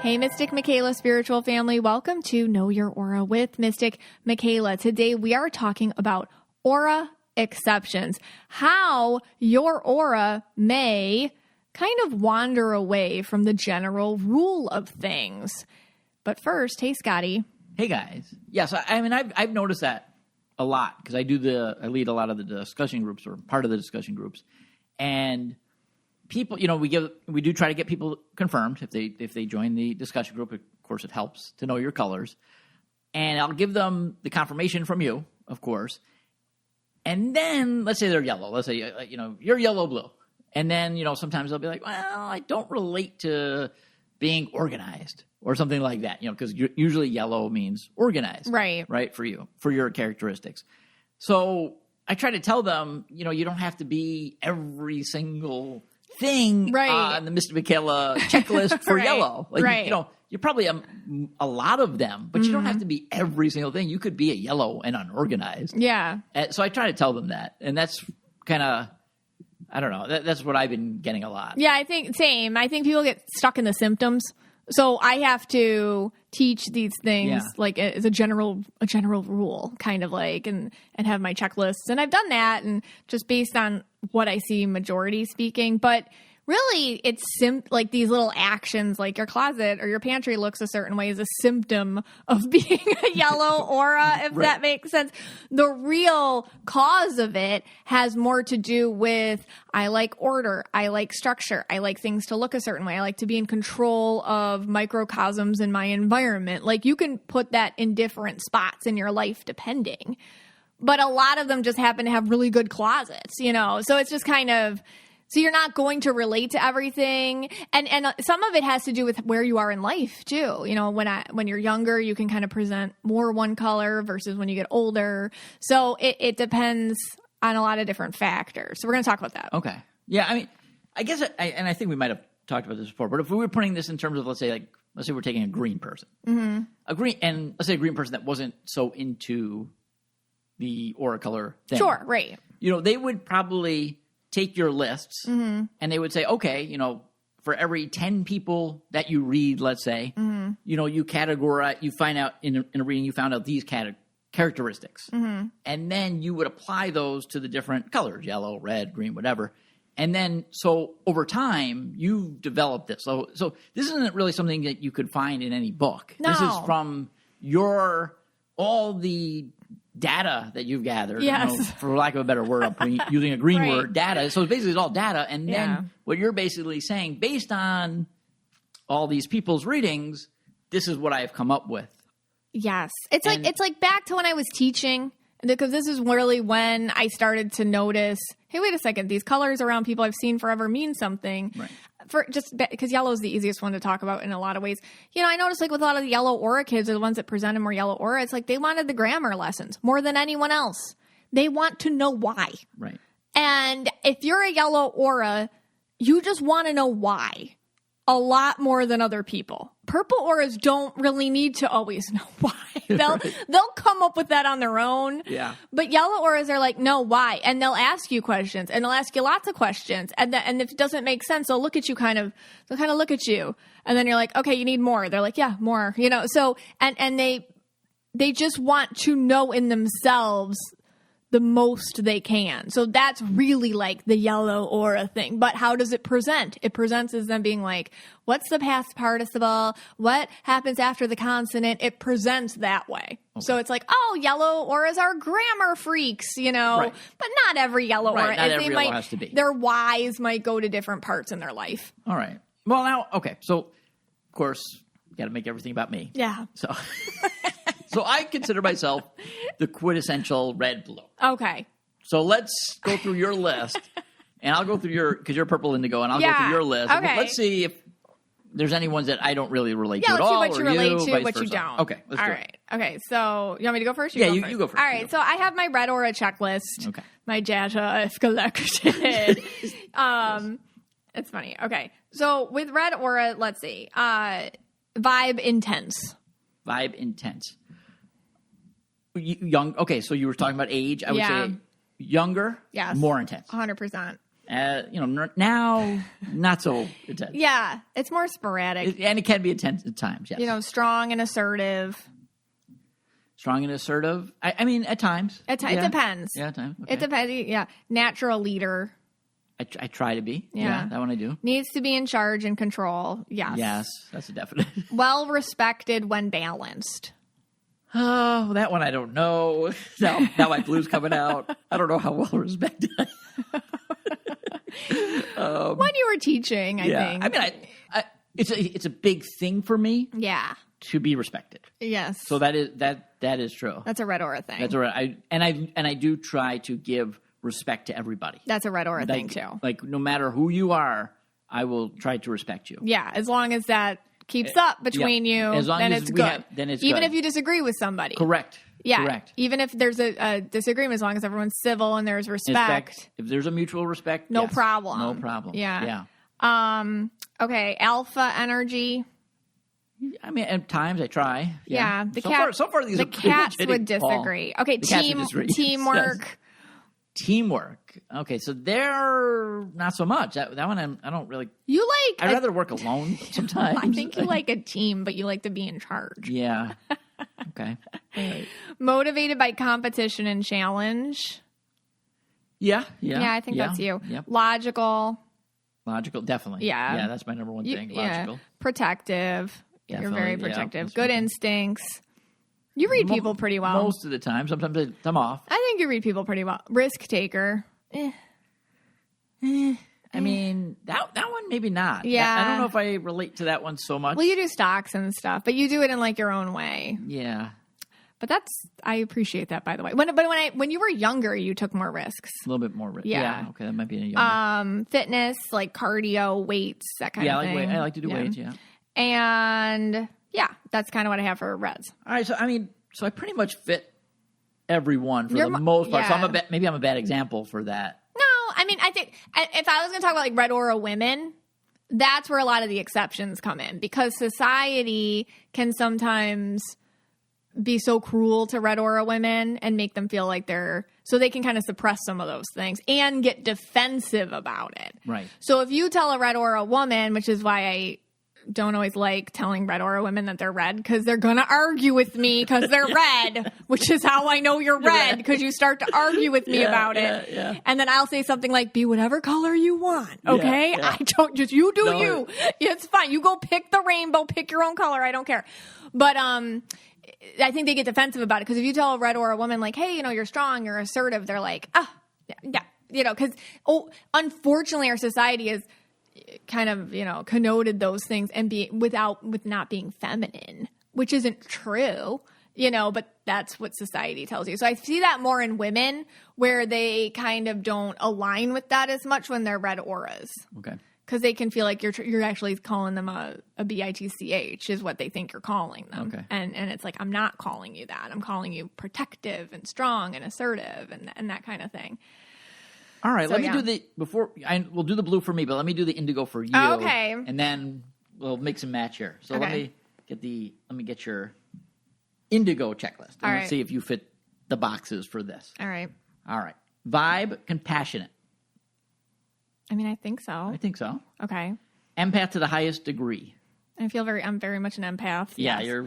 Hey, Mystic Michaela spiritual family. Welcome to Know Your Aura with Mystic Michaela. Today we are talking about aura exceptions, how your aura may kind of wander away from the general rule of things. But first, hey, Scotty. Hey, guys. Yes, I've noticed that a lot because I lead a lot of the discussion groups or part of the discussion groups. And people, we do try to get people confirmed if they join the discussion group. Of course, it helps to know your colors. And I'll give them the confirmation from you, of course. And then let's say they're yellow. Let's say, you're yellow blue. And then, sometimes they'll be like, well, I don't relate to being organized or something like that, because usually yellow means organized. Right, for you, for your characteristics. So I try to tell them, you don't have to be every single thing on the Mystic Michaela checklist for yellow. You're probably a lot of them, but you don't have to be every single thing. You could be a yellow and unorganized. Yeah. So I try to tell them that. And that's kind of, I don't know, that's what I've been getting a lot. Yeah, I think same. I think people get stuck in the symptoms. So I have to teach these things like as a general rule, kind of like, and have my checklists. And I've done that, and just based on what I see majority speaking. But really, it's like these little actions, like your closet or your pantry looks a certain way, is a symptom of being a yellow aura, if that makes sense. The real cause of it has more to do with, I like order, I like structure, I like things to look a certain way, I like to be in control of microcosms in my environment. Like, you can put that in different spots in your life depending. But a lot of them just happen to have really good closets, So it's just kind of... So you're not going to relate to everything. And some of it has to do with where you are in life too. When you're younger, you can kind of present more one color versus when you get older. So it depends on a lot of different factors. So we're going to talk about that. Okay. Yeah. I guess, I think we might have talked about this before, but if we were putting this in terms of, let's say we're taking a green person, and let's say a green person that wasn't so into the aura color thing. Sure. Right. They would probably take your lists and they would say, okay, for every 10 people that you read, let's say, you categorize, you find out in a reading, you found out these characteristics. And then you would apply those to the different colors, yellow, red, green, whatever. And then, so over time, you've developed this. So this isn't really something that you could find in any book. No. This is from all the data that you've gathered, for lack of a better word, using a green word, data. So basically it's all data. And then what you're basically saying, based on all these people's readings, this is what I have come up with. Yes. It's like back to when I was teaching, because this is really when I started to notice, hey, wait a second, these colors around people I've seen forever mean something. Right. Because yellow is the easiest one to talk about in a lot of ways. I noticed with a lot of the yellow aura kids, are the ones that presented more yellow aura, it's like they wanted the grammar lessons more than anyone else. They want to know why. Right. And if you're a yellow aura, you just want to know why a lot more than other people. Purple auras don't really need to always know why. They'll come up with that on their own. Yeah. But yellow auras are like, no, why? And they'll ask you questions, and they'll ask you lots of questions. And if it doesn't make sense, they'll look at you they'll kind of look at you. And then you're like, okay, you need more. They're like, yeah, more, so, and they just want to know in themselves the most they can. So that's really like the yellow aura thing. But how does it present? It presents as them being like, what's the past participle? What happens after the consonant? It presents that way. Okay. So it's like, oh, yellow auras are grammar freaks, Right. But not every yellow aura. Not every yellow has to be. Their whys might go to different parts in their life. All right. Well, now, okay. So, of course, you got to make everything about me. Yeah. So I consider myself the quintessential red-blue. Okay. So let's go through your list, and I'll go through because you're purple indigo, and I'll go through your list. Okay. Let's see if there's any ones that I don't really relate to at all. Yeah, let's see what you relate to, what versa. you don't. Okay, let's do it. Okay, so you want me to go first? You go first. All right, so I have my red aura checklist. Okay. My data collected. It's funny. Okay, so with red aura, let's see. Vibe intense. Vibe intense. Young. Okay, so you were talking about age. I would say younger, yes, more intense. 100%. Now, not so intense. Yeah, it's more sporadic. And it can be intense at times, yes. Strong and assertive. Strong and assertive? I mean, at times. It depends. Yeah, at times. Okay. It depends. Yeah. Natural leader. I try to be. Yeah, that one I do. Needs to be in charge and control. Yes. Yes, that's a definite. Well respected when balanced. Oh, that one I don't know. Now my blue's coming out. I don't know how well respected I am. When you were teaching, I think. I mean, it's a big thing for me. Yeah. To be respected. Yes. So that is true. That's a Red Aura thing. That's a red. I do try to give respect to everybody. That's a Red Aura thing too. Like no matter who you are, I will try to respect you. Yeah, as long as that keeps up between you, then it's good. Then it's even good. if you disagree with somebody. Correct. Yeah. Correct. Even if there's a disagreement, as long as everyone's civil and there's respect. If there's a mutual respect, no problem. No problem. Yeah. Okay. Alpha energy. I mean, at times I try. Yeah. So far these the cats would disagree. Okay. Teamwork. Yes. Teamwork. Okay, so they're not so much. That one I don't really. I'd rather work alone sometimes. I think you like a team, but you like to be in charge. Yeah. Okay. Right. Motivated by competition and challenge. Yeah, I think that's you. Yep. Logical, definitely. Yeah, that's my number one thing. Logical. Yeah. Protective. Definitely, you're very protective. Yeah, Good instincts. You read people pretty well. Most of the time. Sometimes I'm off. I think you read people pretty well. Risk taker. I mean, that one maybe not. Yeah. I don't know if I relate to that one so much. Well, you do stocks and stuff, but you do it in like your own way. Yeah. But I appreciate that, by the way. When you were younger, you took more risks. A little bit more risk. Yeah. Okay, that might be a younger. Fitness, like cardio, weights, that kind of thing. I like to do weights, yeah. And yeah, that's kind of what I have for Reds. All right, so I pretty much fit everyone for the most part. Yeah. So maybe I'm a bad example for that. No, I mean, I think if I was going to talk about like Red Aura women, that's where a lot of the exceptions come in, because society can sometimes be so cruel to Red Aura women and make them feel like so they can kind of suppress some of those things and get defensive about it. Right. So if you tell a Red Aura woman, which is why I don't always like telling Red Aura women that they're red, because they're going to argue with me because they're red, which is how I know you're red, because you start to argue with me about it. Yeah. And then I'll say something like, be whatever color you want, okay? Yeah. I don't, just you do you. It's fine. You go pick the rainbow, pick your own color. I don't care. But I think they get defensive about it, because if you tell a Red Aura woman like, hey, you're strong, you're assertive, they're like, yeah, because unfortunately our society is kind of, connoted those things and with not being feminine, which isn't true, but that's what society tells you. So I see that more in women, where they kind of don't align with that as much when they're Red Auras. Okay. Because they can feel like you're actually calling them a bitch is what they think you're calling them. Okay. And it's like, I'm not calling you that. I'm calling you protective and strong and assertive and that kind of thing. All right, let me do we'll do the blue for me, but let me do the indigo for you. Oh, okay. And then we'll mix and match here. So okay. let me get your indigo checklist. And let's see if you fit the boxes for this. All right. Vibe, compassionate. I mean, I think so. I think so. Okay. Empath to the highest degree. I'm very much an empath. Yeah, yes.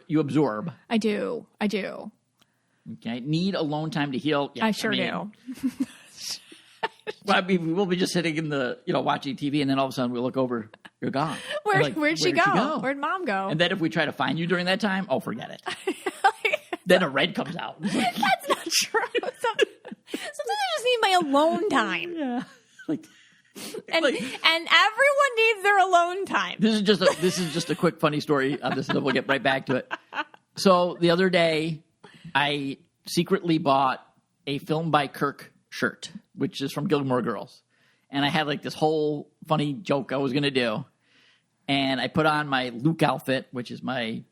You absorb. I do. Okay. Need alone time to heal. Yeah, I sure do. Well, we'll be just sitting in the, watching TV, and then all of a sudden we look over, you're gone. Where'd she go? Where'd Mom go? And then if we try to find you during that time, forget it. Then a red comes out. That's not true. Sometimes I just need my alone time. Yeah. And everyone needs their alone time. This is just a quick funny story on this, and then we'll get right back to it. So the other day, I secretly bought a Film by Kirk shirt, which is from Gilmore Girls. And I had this whole funny joke I was going to do. And I put on my Luke outfit, which is my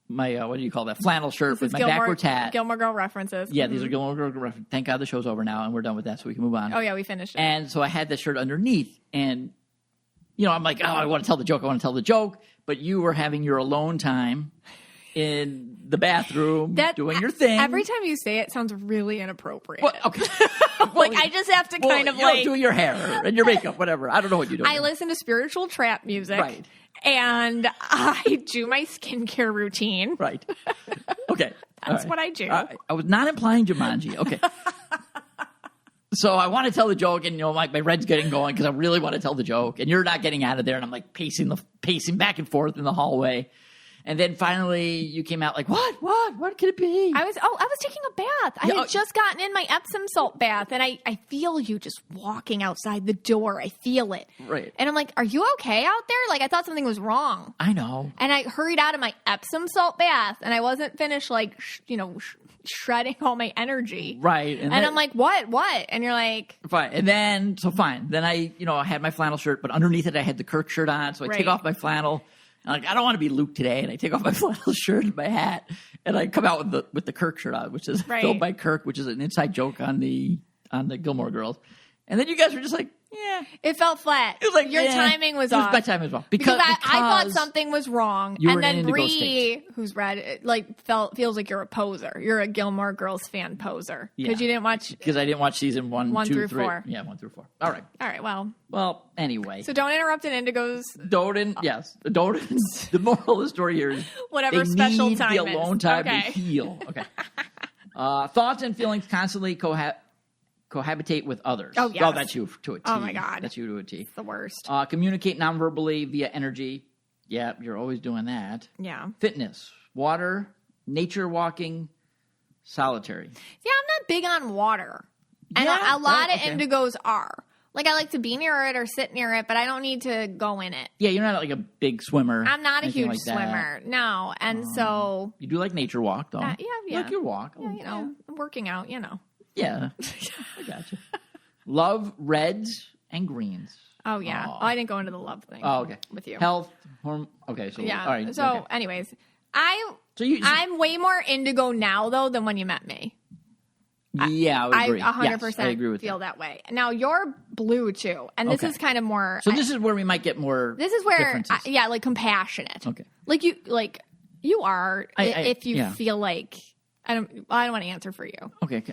what do you call that? Flannel shirt with my backwards hat. Gilmore Girl references. Yeah, these are Gilmore Girl references. Thank God the show's over now and we're done with that, so we can move on. Oh, yeah, we finished it. And so I had this shirt underneath. And, I'm like, I want to tell the joke. But you were having your alone time in the bathroom doing your thing. Every time you say it, sounds really inappropriate. Well, okay. Like, I just have to kind of like... do your hair and your makeup, whatever. I don't know what you do. I listen to spiritual trap music. Right. And I do my skincare routine. Right. Okay. That's what I do. I was not implying Jumanji. Okay. So I want to tell the joke, and my red's getting going because I really want to tell the joke, and you're not getting out of there, and I'm like pacing back and forth in the hallway, and then finally you came out like, what could it be? I was taking a bath. I had just gotten in my Epsom salt bath, and I feel you just walking outside the door. I feel it. Right. And I'm like, are you okay out there? Like, I thought something was wrong. I know. And I hurried out of my Epsom salt bath, and I wasn't finished like shredding all my energy. Right. And I'm like, what? And you're like... Fine. And then, fine. Then I had my flannel shirt, but underneath it I had the Kirk shirt on. So I take off my flannel. And I don't want to be Luke today. And I take off my flannel shirt and my hat. And I come out with the Kirk shirt on, which is filled by Kirk, which is an inside joke on the Gilmore Girls. And then you guys were just like, yeah. It felt flat. It was like your timing was off. My timing was wrong. Because I thought something was wrong. You were and then in Indigo Bree, State. who's read, feels like you're a poser. You're a Gilmore Girls fan poser. Because you didn't watch... Because I didn't watch season 1, 2, through 3. 4. Yeah, 1 through 4. All right, well, anyway. So don't interrupt an Indigo's... Yes. The moral of the story here is... Whatever special time the alone time to Okay. heal. Okay. Thoughts and feelings constantly cohabitate with others. Oh, yes. Oh, that's you to a T. Oh, my God. That's you to a T. It's the worst. Communicate nonverbally via energy. Yeah, you're always doing that. Yeah. Fitness, water, nature walking, solitary. Yeah, I'm not big on water. And a lot of Indigos are. Like, I like to be near it or sit near it, but I don't need to go in it. Yeah, you're not like a big swimmer. I'm not a huge swimmer. No. And so... You do like nature walk, though. Yeah. You like your walk. Yeah, I'm working out, Yeah, I gotcha. Love reds and greens. Oh, yeah. Oh, I didn't go into the love thing. Oh, okay. With you. Health. Okay, so yeah. All right. So, anyways, I'm way more indigo now though than when you met me. Yeah, I would agree. I 100% yes, I agree with feel that way. Now you're blue too, and this is kind of more. So this is where we might get more. This is where, like compassionate. Okay. Like you are if you yeah. feel like I don't want to answer for you. Okay.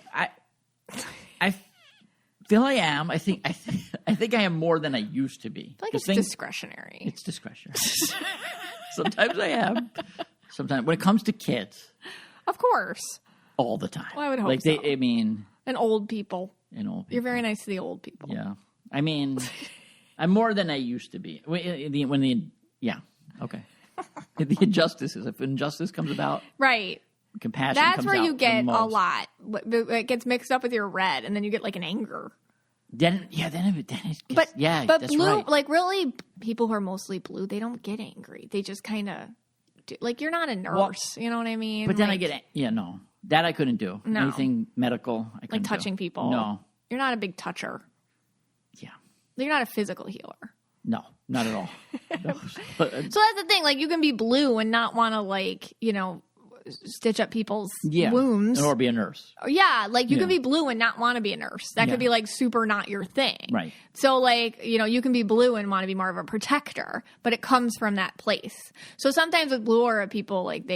I feel I am. I think I am more than I used to be. I feel like it's discretionary. It's discretionary. Sometimes I am. Sometimes when it comes to kids, of course, all the time. Well, I would hope so. And old people. You're very nice to the old people. Yeah. I mean, I'm more than I used to be. Okay. The injustices. If injustice comes about, right. Compassion. That's where you get a lot. It gets mixed up with your red, and then you get like an anger. Then it gets, but that's blue, right. like really, people who are mostly blue, they don't get angry. They just kind of like you're not a nurse. You know what I mean? But then I get no. That I couldn't do. No. Anything medical, I couldn't like touching do. people. No. You're not a big toucher. Yeah. You're not a physical healer. No, not at all. No. So that's the thing. Like you can be blue and not want to stitch up people's wounds. Or be a nurse. Yeah, like you can be blue and not want to be a nurse. That could be like super not your thing. Right. So you can be blue and want to be more of a protector, but it comes from that place. So sometimes with blue aura people, like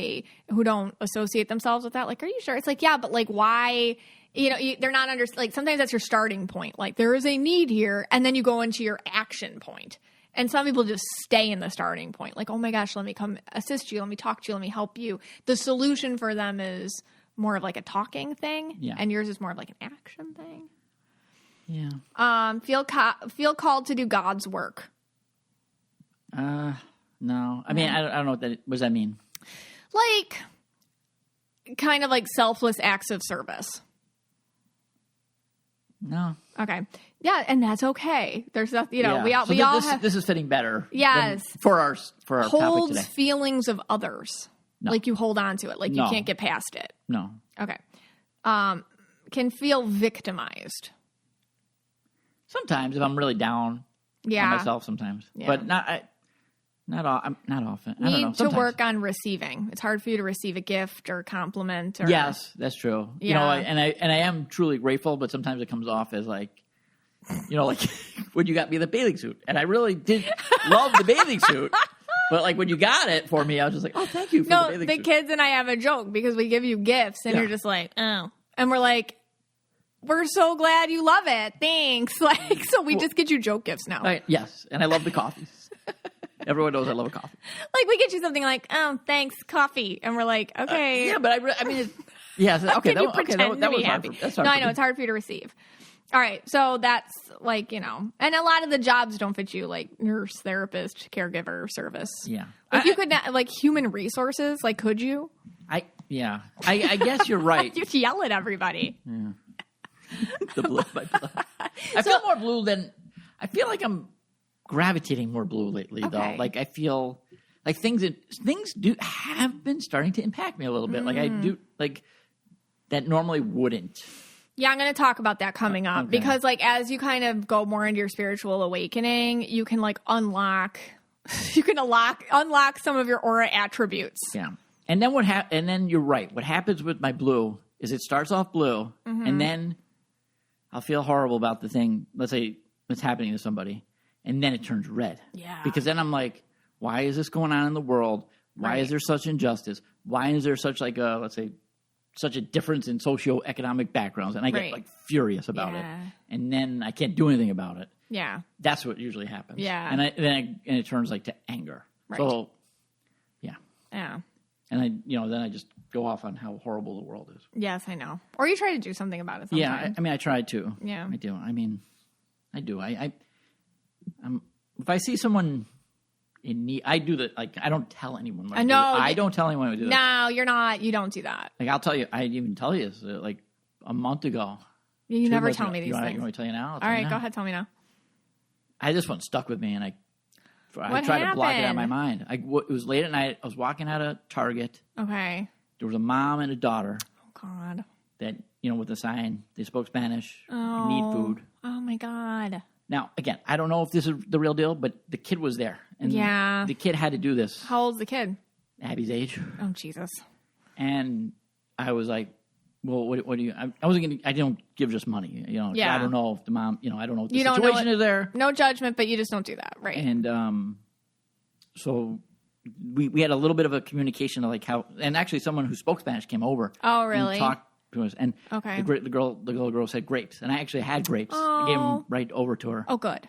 who don't associate themselves with that, like, are you sure? It's like, yeah, but like why, they're not sometimes that's your starting point. Like there is a need here. And then you go into your action point. And some people just stay in the starting point. Like, oh my gosh, let me come assist you. Let me talk to you. Let me help you. The solution for them is more of like a talking thing. Yeah. And yours is more of like an action thing. Yeah. Feel called to do God's work. No. I mean, I don't know what does that mean? Like, kind of like selfless acts of service. No. Okay. Yeah, and that's okay. There's nothing, This is fitting better. Yes. For our topic holds today. Feelings of others. No. Like you hold on to it. Like you can't get past it. No. Okay. Can feel victimized. Sometimes if I'm really down on myself sometimes. Yeah. But not often. I don't know. Need to Sometimes. work on receiving. It's hard for you to receive a gift or a compliment. Or, yes, that's true. Yeah. And I am truly grateful, but sometimes it comes off as like, like when you got me the bathing suit. And I really did love the bathing suit. But like when you got it for me, I was just like, oh, thank you for the No, bathing the suit. kids and I have a joke because we give you gifts and Yeah. you're just like, oh. And we're like, we're so glad you love it. Thanks. Like, so we just get you joke gifts now. Yes, and I love the coffees. Everyone knows I love a coffee. Like, we get you something like, oh, thanks, coffee. And we're like, okay. Yeah, but I mean, yes, okay, Can you pretend that to was be hard. happy? That's hard No, for I know. me. It's hard for you to receive. All right. So that's like, and a lot of the jobs don't fit you, like nurse, therapist, caregiver, service. Yeah. Like you could not, like human resources, like could you? I guess you're right. You yell at everybody. The blue, my blue. I feel more blue than I feel like I'm gravitating more blue lately, though. Like I feel like things have been starting to impact me a little bit. Like I do like that normally wouldn't. Yeah, I'm going to talk about that coming up Okay. because like as you kind of go more into your spiritual awakening, you can like unlock some of your aura attributes. Yeah. And then and then you're right. What happens with my blue is it starts off blue and then I'll feel horrible about the thing, let's say it's happening to somebody, and then it turns red. Yeah. Because then I'm like, why is this going on in the world? Why is there such injustice? Why is there such like a, let's say, such a difference in socioeconomic backgrounds? And I get like furious about it. And then I can't do anything about it. Yeah. That's what usually happens. Yeah. And then it turns like to anger. Right. So, yeah. Yeah. And then I just go off on how horrible the world is. Yes, I know. Or you try to do something about it sometime. Yeah, I mean, I try to. Yeah. I do. I mean, I do. If I see someone in need, I do that. Like, I don't tell anyone. What I know. I don't tell anyone to do that. No, you're not. You don't do that. Like, I'll tell you. I didn't even tell you this. Like a month ago. You never months tell ago. me these You want things. me to tell you now? All right, go ahead. Tell me now. This one stuck with me, and I What tried to block it out of happened? my mind. It was late at night. I was walking out of Target. Okay. There was a mom and a daughter Oh, God. that, with a sign. They spoke Spanish. Oh. Need food. Oh, my God. Now, again, I don't know if this is the real deal, but the kid was there. And Yeah. the kid had to do this. How old's the kid? Abby's age. Oh, Jesus. And I was like, well, what do you... I don't give just money. Yeah. I don't know if the mom... I don't know what the You don't know situation is there. No judgment, but you just don't do that. Right. And so we had a little bit of a communication of like how... And actually someone who spoke Spanish came over. Oh, really? And talked to us. And Okay. the little girl said grapes. And I actually had grapes. I gave them right over to her. Oh, good.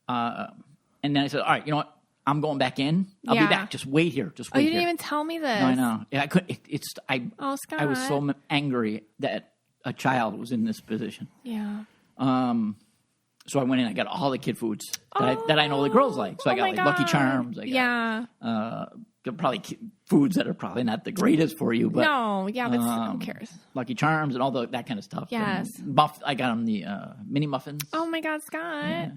And then I said, all right, you know what? I'm going back in. I'll Yeah. be back. Just wait here. Just wait Oh, you here. didn't even tell me this. No, I know. Yeah, I couldn't. Oh, Scott. I was so angry that a child was in this position. Yeah. So I went in. I got all the kid foods that I know the girls like. So I got my like Lucky God. Charms. I got, Yeah. probably foods that are probably not the greatest for you, but No. Yeah, but who cares? Lucky Charms and all that kind of stuff. Yes. And I got them the mini muffins. Oh, my God, Scott. Yeah.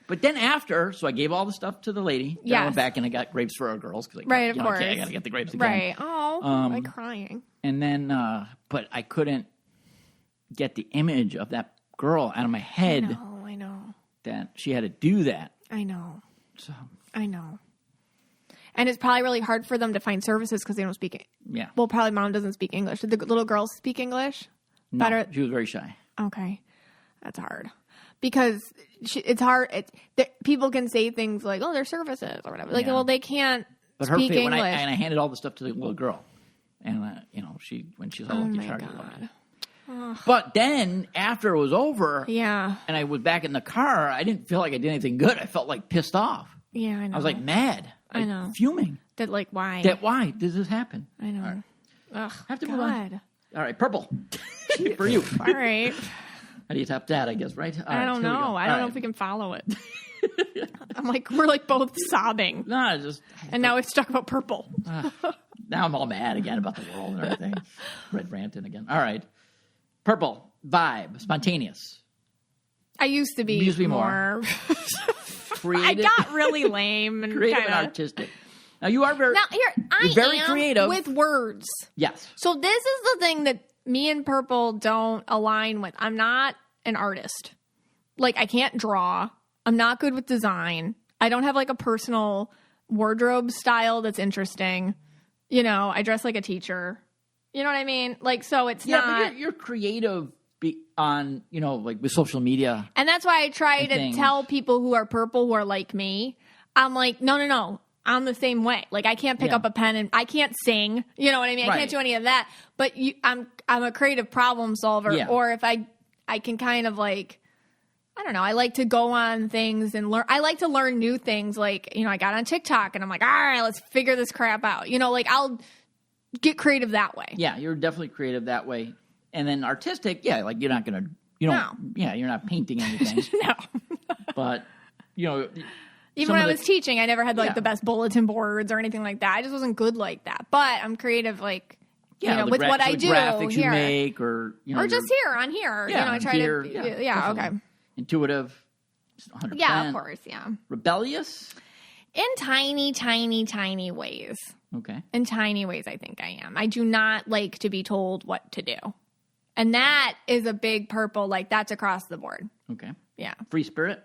But then after, so I gave all the stuff to the lady. Then I Yes. went back and I got grapes for our girls. Cause Right, of course. I got to get the grapes again. Right. Oh, I'm like crying. And then, but I couldn't get the image of that girl out of my head I know. that she had to do that. I know. So, I know. And it's probably really hard for them to find services because they don't speak it. yeah. Well, probably mom doesn't speak English. Did the little girls speak English? No, Better. she was very shy. Okay. That's hard. Because it's hard. People can say things like, oh, they're services or whatever. Like, Yeah. well, they can't But her speak face, English. and I handed all the stuff to the little girl. And, when she saw Oh, Lucky my Charms. God. But then, after it was over, Yeah. and I was back in the car, I didn't feel like I did anything good. I felt like pissed off. Yeah, I know. I was like mad. I know. Fuming. That, like, why? Why did this happen? I know. All right. Ugh, Have to move on. God. All right, purple. For you. All right. How do you top that, I guess, right? All I right, don't here we know. go. I All don't know right. if we can follow it. we're like both sobbing. No, it's just... And now we've talked about purple. Now I'm all mad again about the world and everything. Red ranting again. All right. Purple. Vibe. Spontaneous. I used to be, Used to be more. I Creative. got really lame and Creative kinda... and artistic. Now, you are very... Now here You're very am creative. with words. Yes. So this is the thing that me and Purple don't align with. I'm not an artist. Like, I can't draw. I'm not good with design. I don't have like a personal wardrobe style that's interesting. I dress like a teacher. You know what I mean? Like, so it's not. But you're creative on, like with social media. And that's why I try to things. tell people who are purple, who are like me, I'm like, no. I'm the same way. Like, I can't pick up a pen and I can't sing. You know what I mean? I can't do any of that. But I'm a creative problem solver. Yeah. Or if I can kind of like, I don't know. I like to go on things and learn. I like to learn new things. Like, I got on TikTok and I'm like, all right, let's figure this crap out. Like, I'll get creative that way. Yeah, you're definitely creative that way. And then artistic, like you're not going to, you're not painting anything. No. But, even when I was teaching, I never had like the best bulletin boards or anything like that. I just wasn't good like that. But I'm creative, like, with what I do. Graphics here. You make or, or just here, on here. I try here, to, okay. Intuitive, 100%. Yeah, of course, yeah. Rebellious? In tiny, tiny, tiny ways. Okay. In tiny ways, I think I am. I do not like to be told what to do. And that is a big purple, like that's across the board. Okay. Yeah. Free spirit?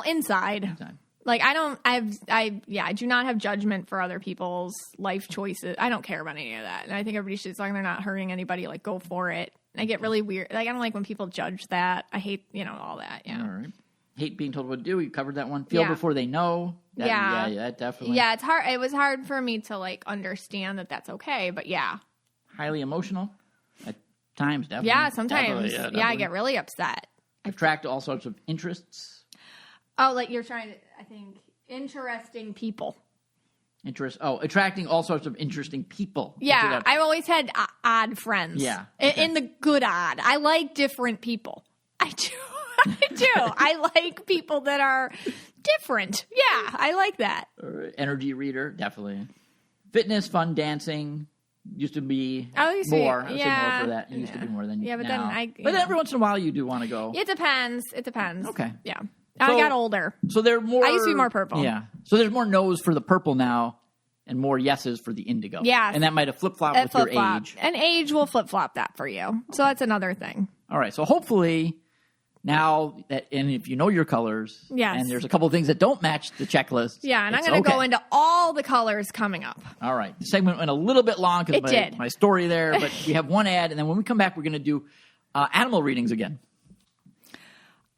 Inside. Like I do not have judgment for other people's life choices. I don't care about any of that. And I think everybody should, as long as they're not hurting anybody, like go for it. I get really weird. Like, I don't like when people judge that. I hate, all that. Yeah. All right. Hate being told what to do. We covered that one. Feel before they know. That definitely. Yeah, it's hard. It was hard for me to like understand that that's okay, but yeah. Highly emotional at times, definitely. Yeah, sometimes. Definitely. I get really upset. Attract all sorts of interests. Oh, like you're trying to, I think, interesting people. Attracting all sorts of interesting people. Yeah, I've always had odd friends. Yeah. Okay. In the good odd. I like different people. I do. I like people that are different. Yeah, I like that. Energy reader, definitely. Fitness, fun, dancing. Used to be more. I would say more for that. It used to be more than but now. then But every once in a while you do want to go. It depends. Okay. Yeah. I got older. So they're more. I used to be more purple. Yeah. So there's more no's for the purple now and more yeses for the indigo. Yeah. And that might have flip-flopped with your age. And age will flip-flop that for you. So that's another thing. All right. So hopefully now that, and if you know your colors, and there's a couple of things that don't match the checklist. Yeah. And I'm going to go into all the colors coming up. All right. The segment went a little bit long because of my story there, but we have one ad. And then when we come back, we're going to do animal readings again.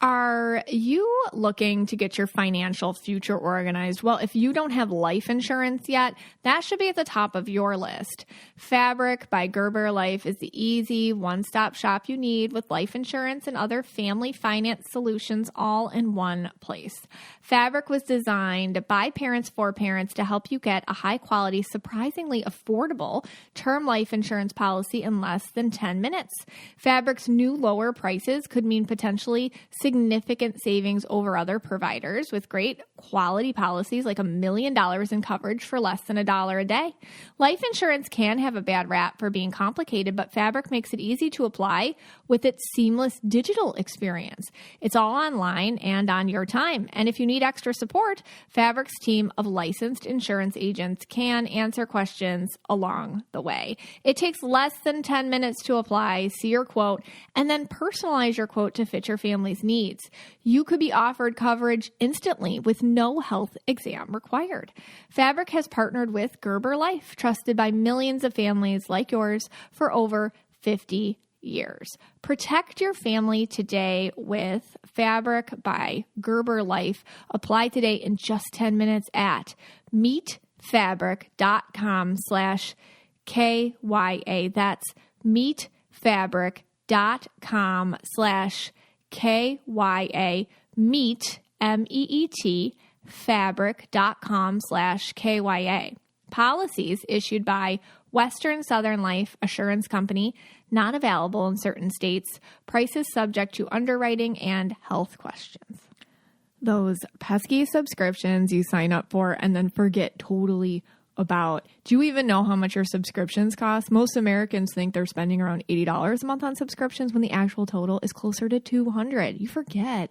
Are you looking to get your financial future organized? Well, if you don't have life insurance yet, that should be at the top of your list. Fabric by Gerber Life is the easy one-stop shop you need with life insurance and other family finance solutions all in one place. Fabric was designed by parents for parents to help you get a high-quality, surprisingly affordable term life insurance policy in less than 10 minutes. Fabric's new lower prices could mean potentially significant savings over other providers with great quality policies like $1 million in coverage for less than $1 a day. Life insurance can have a bad rap for being complicated, but Fabric makes it easy to apply with its seamless digital experience. It's all online and on your time. And if you need extra support, Fabric's team of licensed insurance agents can answer questions along the way. It takes less than 10 minutes to apply, see your quote, and then personalize your quote to fit your family's needs. You could be offered coverage instantly with no health exam required. Fabric has partnered with Gerber Life, trusted by millions of families like yours for over 50 years. Protect your family today with Fabric by Gerber Life. Apply today in just 10 minutes at meetfabric.com/KYA. That's meetfabric.com/KYA. Meet, MEET, fabric.com/KYA. Policies issued by Western Southern Life Assurance Company, not available in certain states. Prices subject to underwriting and health questions. Those pesky subscriptions you sign up for and then forget totally about. Do you even know how much your subscriptions cost? Most Americans think they're spending around $80 a month on subscriptions when the actual total is closer to $200. You forget.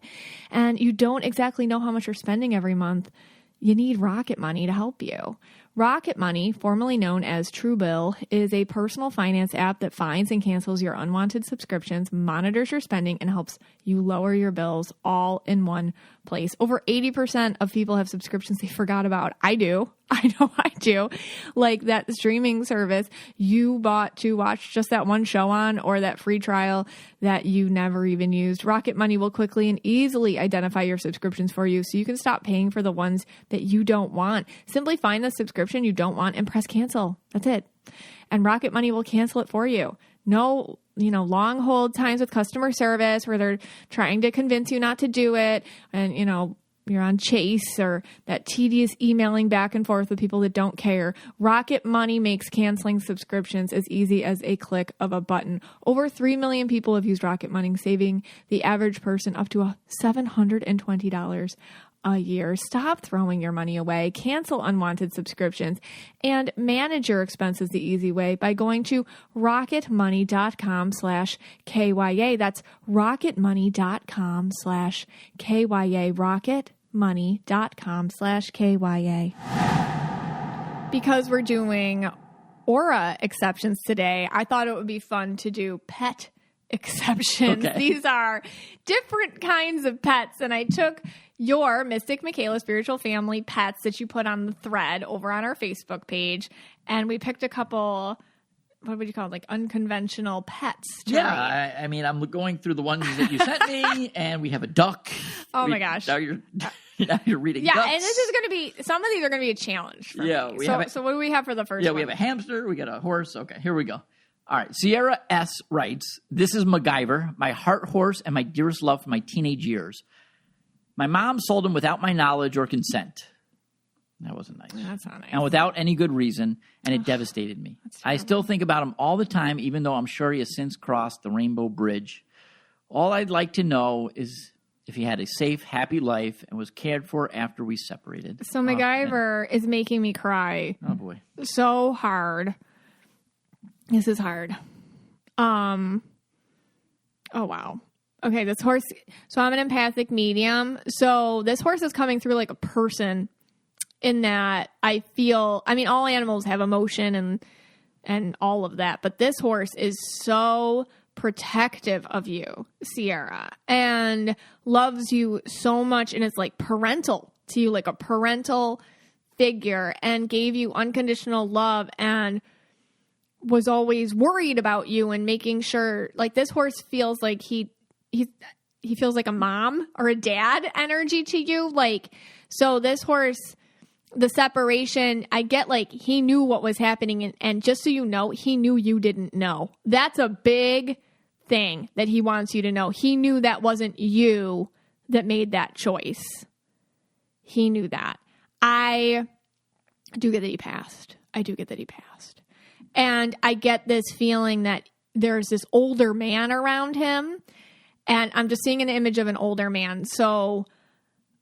And you don't exactly know how much you're spending every month. You need Rocket Money to help you. Rocket Money, formerly known as Truebill, is a personal finance app that finds and cancels your unwanted subscriptions, monitors your spending, and helps you lower your bills all in one place. Over 80% of people have subscriptions they forgot about. I do. I know I do. Like that streaming service you bought to watch just that one show on, or that free trial that you never even used. Rocket Money will quickly and easily identify your subscriptions for you so you can stop paying for the ones that you don't want. Simply find the subscription you don't want and press cancel. That's it. And Rocket Money will cancel it for you. No, long hold times with customer service where they're trying to convince you not to do it. And, you're on Chase or that tedious emailing back and forth with people that don't care. Rocket Money makes canceling subscriptions as easy as a click of a button. Over 3 million people have used Rocket Money, saving the average person up to $720 a year. Stop throwing your money away. Cancel unwanted subscriptions and manage your expenses the easy way by going to rocketmoney.com/KYA. That's rocketmoney.com/KYA. rocketmoney.com/KYA. Because we're doing aura exceptions today, I thought it would be fun to do pet exceptions. Okay. These are different kinds of pets, and I took your Mystic Michaela Spiritual Family pets that you put on the thread over on our Facebook page, and we picked a couple, what would you call it, like unconventional pets to read. I mean, I'm going through the ones that you sent me, and we have a duck. Oh my gosh. Now you're reading Yeah, ducks. and this is going to be, some of these are going to be a challenge for me. So what do we have for the first one? we have a hamster, we got a horse. Okay, here we go. All right, Sierra S. writes, "This is MacGyver, my heart horse and my dearest love for my teenage years. My mom sold him without my knowledge or consent." That wasn't nice. That's not nice. And without any good reason, and it devastated me. I still think about him all the time, even though I'm sure he has since crossed the Rainbow Bridge. All I'd like to know is if he had a safe, happy life and was cared for after we separated. So MacGyver is making me cry. Oh, boy. So hard. This is hard. Oh, wow. Okay, this horse. So I'm an empathic medium. So this horse is coming through like a person in that I feel, I mean, all animals have emotion and all of that. But this horse is so protective of you, Sierra, and loves you so much. And it's like parental to you, like a parental figure, and gave you unconditional love and was always worried about you and making sure, like, this horse feels like he feels like a mom or a dad energy to you. Like, so this horse, the separation, I get like he knew what was happening. And just so you know, he knew you didn't know. That's a big thing that he wants you to know. He knew that wasn't you that made that choice. He knew that. I do get that he passed. And I get this feeling that there's this older man around him. And I'm just seeing an image of an older man. So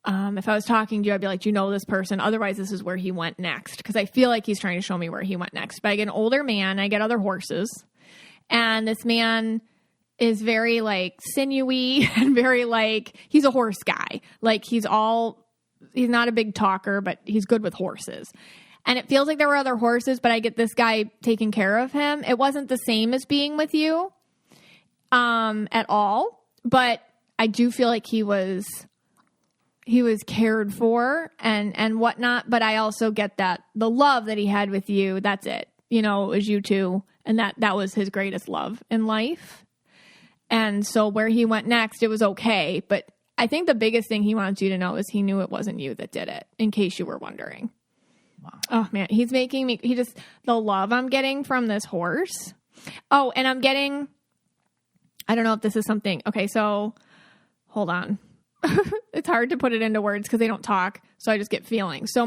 if I was talking to you, I'd be like, do you know this person? Otherwise, this is where he went next. Because I feel like he's trying to show me where he went next. But I get an older man. I get other horses. And this man is very like sinewy and very like, he's a horse guy. Like he's not a big talker, but he's good with horses. And it feels like there were other horses, but I get this guy taking care of him. It wasn't the same as being with you at all, but I do feel like he was cared for and whatnot. But I also get that the love that he had with you, that's it. It was you two. And that was his greatest love in life. And so where he went next, it was okay. But I think the biggest thing he wants you to know is he knew it wasn't you that did it, in case you were wondering. Wow. Oh man, he's making me, the love I'm getting from this horse. Oh, and I'm getting, I don't know if this is something. Okay. So hold on. It's hard to put it into words because they don't talk. So I just get feelings. So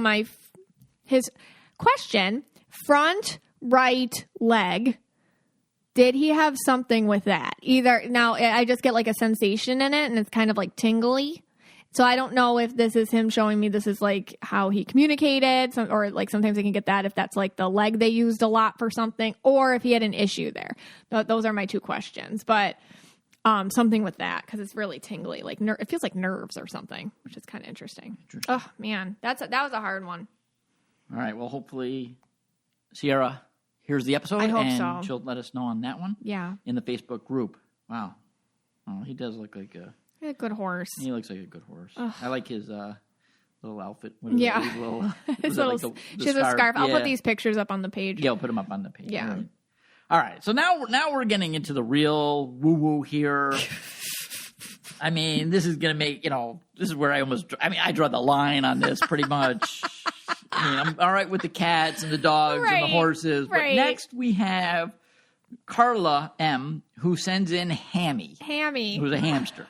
his question, front right leg, did he have something with that? Now I just get like a sensation in it and it's kind of like tingly. So I don't know if this is him showing me this is like how he communicated, or like sometimes I can get that if that's like the leg they used a lot for something, or if he had an issue there. Those are my two questions. But something with that, because it's really tingly, like it feels like nerves or something, which is kind of interesting. Oh man, that was a hard one. All right, well, hopefully Sierra hears the episode. I hope and so. She'll let us know on that one. Yeah, in the Facebook group. Wow, he does look like a good horse. He looks like a good horse. Ugh. I like his little outfit. Yeah. She has a scarf. I'll put these pictures up on the page. Yeah, I'll put them up on the page. Yeah. All right. So now we're getting into the real woo-woo here. I mean, this is going to make, this is where I draw the line on this pretty much. I mean, I'm all right with the cats and the dogs and the horses. But next we have Carla M., who sends in Hammy. Who's a hamster.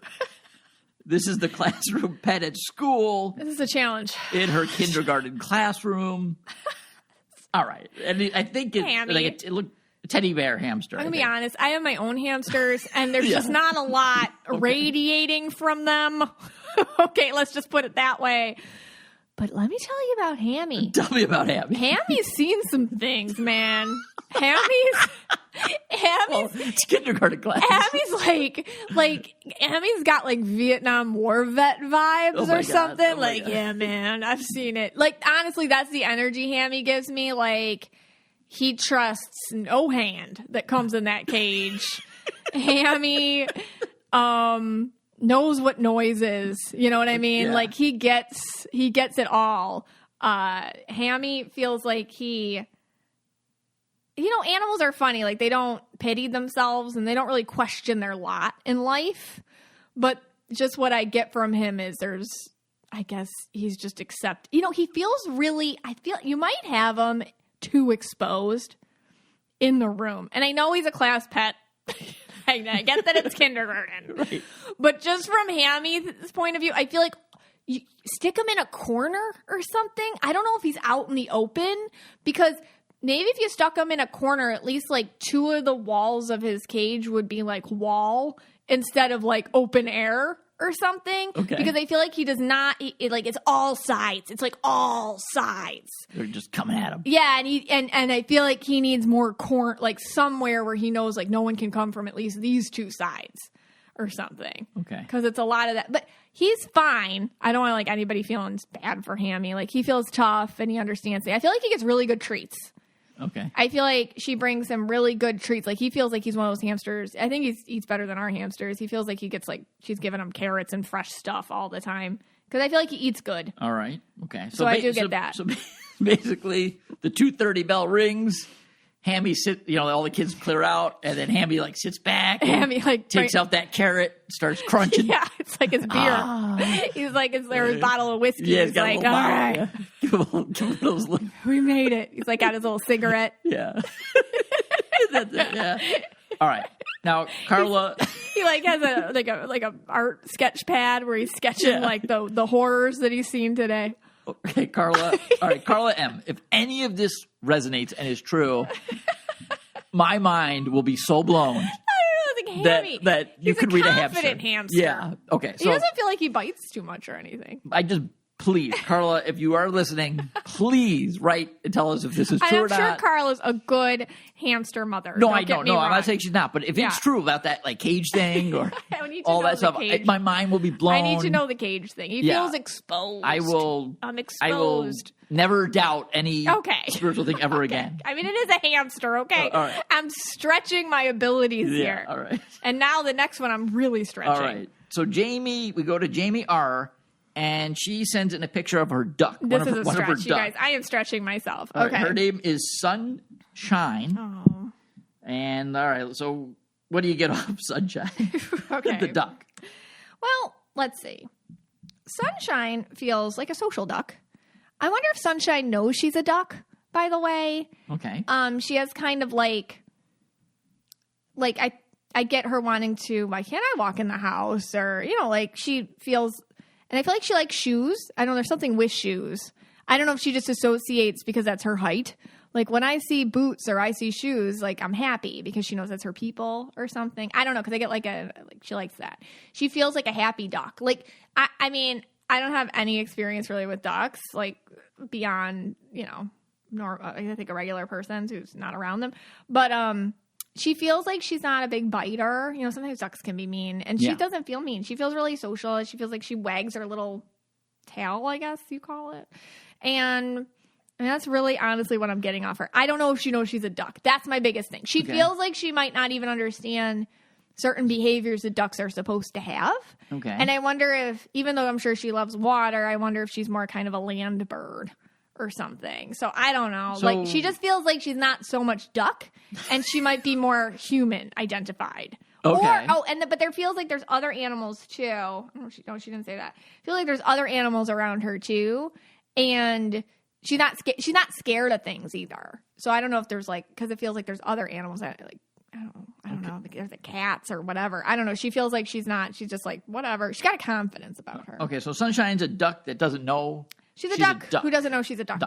This is the classroom pet at school. This is a challenge. In her kindergarten classroom. All right. And I think it looked teddy bear hamster. I'm going to be honest. I have my own hamsters, and there's just not a lot radiating from them. Okay, let's just put it that way. But let me tell you about Hammy. Tell me about Hammy. Hammy's seen some things, man. Hammy's it's kindergarten class. Hammy's got like Vietnam War vet vibes or something. Yeah, man, I've seen it. Like, honestly, that's the energy Hammy gives me. Like, he trusts no hand that comes in that cage. Hammy knows what noise is. You know what I mean? Yeah. Like, he gets it all. Hammy feels like animals are funny. Like, they don't pity themselves and they don't really question their lot in life. But just what I get from him is I guess he's just he feels really, I feel you might have him too exposed in the room. And I know he's a class pet. I get that it's kindergarten. Right. But just from Hammy's point of view, I feel like you stick him in a corner or something. I don't know if he's out in the open, because maybe if you stuck him in a corner, at least like two of the walls of his cage would be like wall instead of like open air or something. Okay. Because I feel like he does not, it's all sides. It's like all sides. They're just coming at him. Yeah, and I feel like he needs more like somewhere where he knows like no one can come from at least these two sides or something. Okay. Because it's a lot of that. But he's fine. I don't want like anybody feeling bad for Hammy. Like, he feels tough and he understands it. I feel like he gets really good treats. Okay. I feel like she brings him really good treats. Like, he feels like he's one of those hamsters. I think he eats better than our hamsters. He feels like he gets like she's giving him carrots and fresh stuff all the time, because I feel like he eats good. All right. Okay. So I do get that. So basically, the 2:30 bell rings. Hammy all the kids clear out, and then Hammy like sits back. Hammy takes out that carrot, starts crunching. Yeah, it's like his beer. He's like, it's his bottle of whiskey. Yeah, he's like, all right, yeah. Give him those we made it. He's like got his little cigarette. Yeah. That's it, yeah. All right. Now, Carla, he like has a art sketch pad where he's sketching like the horrors that he's seen today. Okay, Carla. All right, Carla M. If any of this resonates and is true, my mind will be so blown that you could read a hamster. He's a confident hamster. Yeah. Okay. So he doesn't feel like he bites too much or anything. Please, Carla, if you are listening, please write and tell us if this is true or not. I'm sure Carla's a good hamster mother. No, I don't. No, I'm not saying she's not. But if it's true about that like cage thing or all that stuff, my mind will be blown. I need to know the cage thing. He feels exposed. I'm exposed. I will never doubt any spiritual thing ever again. I mean, it is a hamster, okay? All right. I'm stretching my abilities here. All right. And now the next one I'm really stretching. All right. So we go to Jamie R., and she sends in a picture of her duck. This is a stretch, you guys. I am stretching myself. Okay. Right, her name is Sunshine. Oh. And, all right, so what do you get off Sunshine? Okay. The duck. Well, let's see. Sunshine feels like a social duck. I wonder if Sunshine knows she's a duck, by the way. Okay. She has kind of like I get her wanting to, why can't I walk in the house? Or, like she feels... And I feel like she likes shoes. I don't know, there's something with shoes. I don't know if she just associates because that's her height. Like, when I see boots or I see shoes, like, I'm happy because she knows that's her people or something. I don't know, because I get she likes that. She feels like a happy duck. Like, I mean, I don't have any experience really with ducks, like, beyond, I think a regular person who's not around them. But, she feels like she's not a big biter. Sometimes ducks can be mean. And she doesn't feel mean. She feels really social. She feels like she wags her little tail, I guess you call it. And that's really honestly what I'm getting off her. I don't know if she knows she's a duck. That's my biggest thing. She feels like she might not even understand certain behaviors that ducks are supposed to have. Okay. And I wonder if, even though I'm sure she loves water, I wonder if she's more kind of a land bird or something. So I don't know. Like, she just feels like she's not so much duck, and she might be more human identified. Okay. But there feels like there's other animals too. Oh, she didn't say that. I feel like there's other animals around her too, and she's not scared of things either. So I don't know if there's like, because it feels like there's other animals that like, I don't know, there's the cats or whatever. I don't know. She feels like she's not. She's just like whatever. She's got a confidence about her. Okay, so Sunshine's a duck that doesn't know she's a duck who doesn't know she's a duck.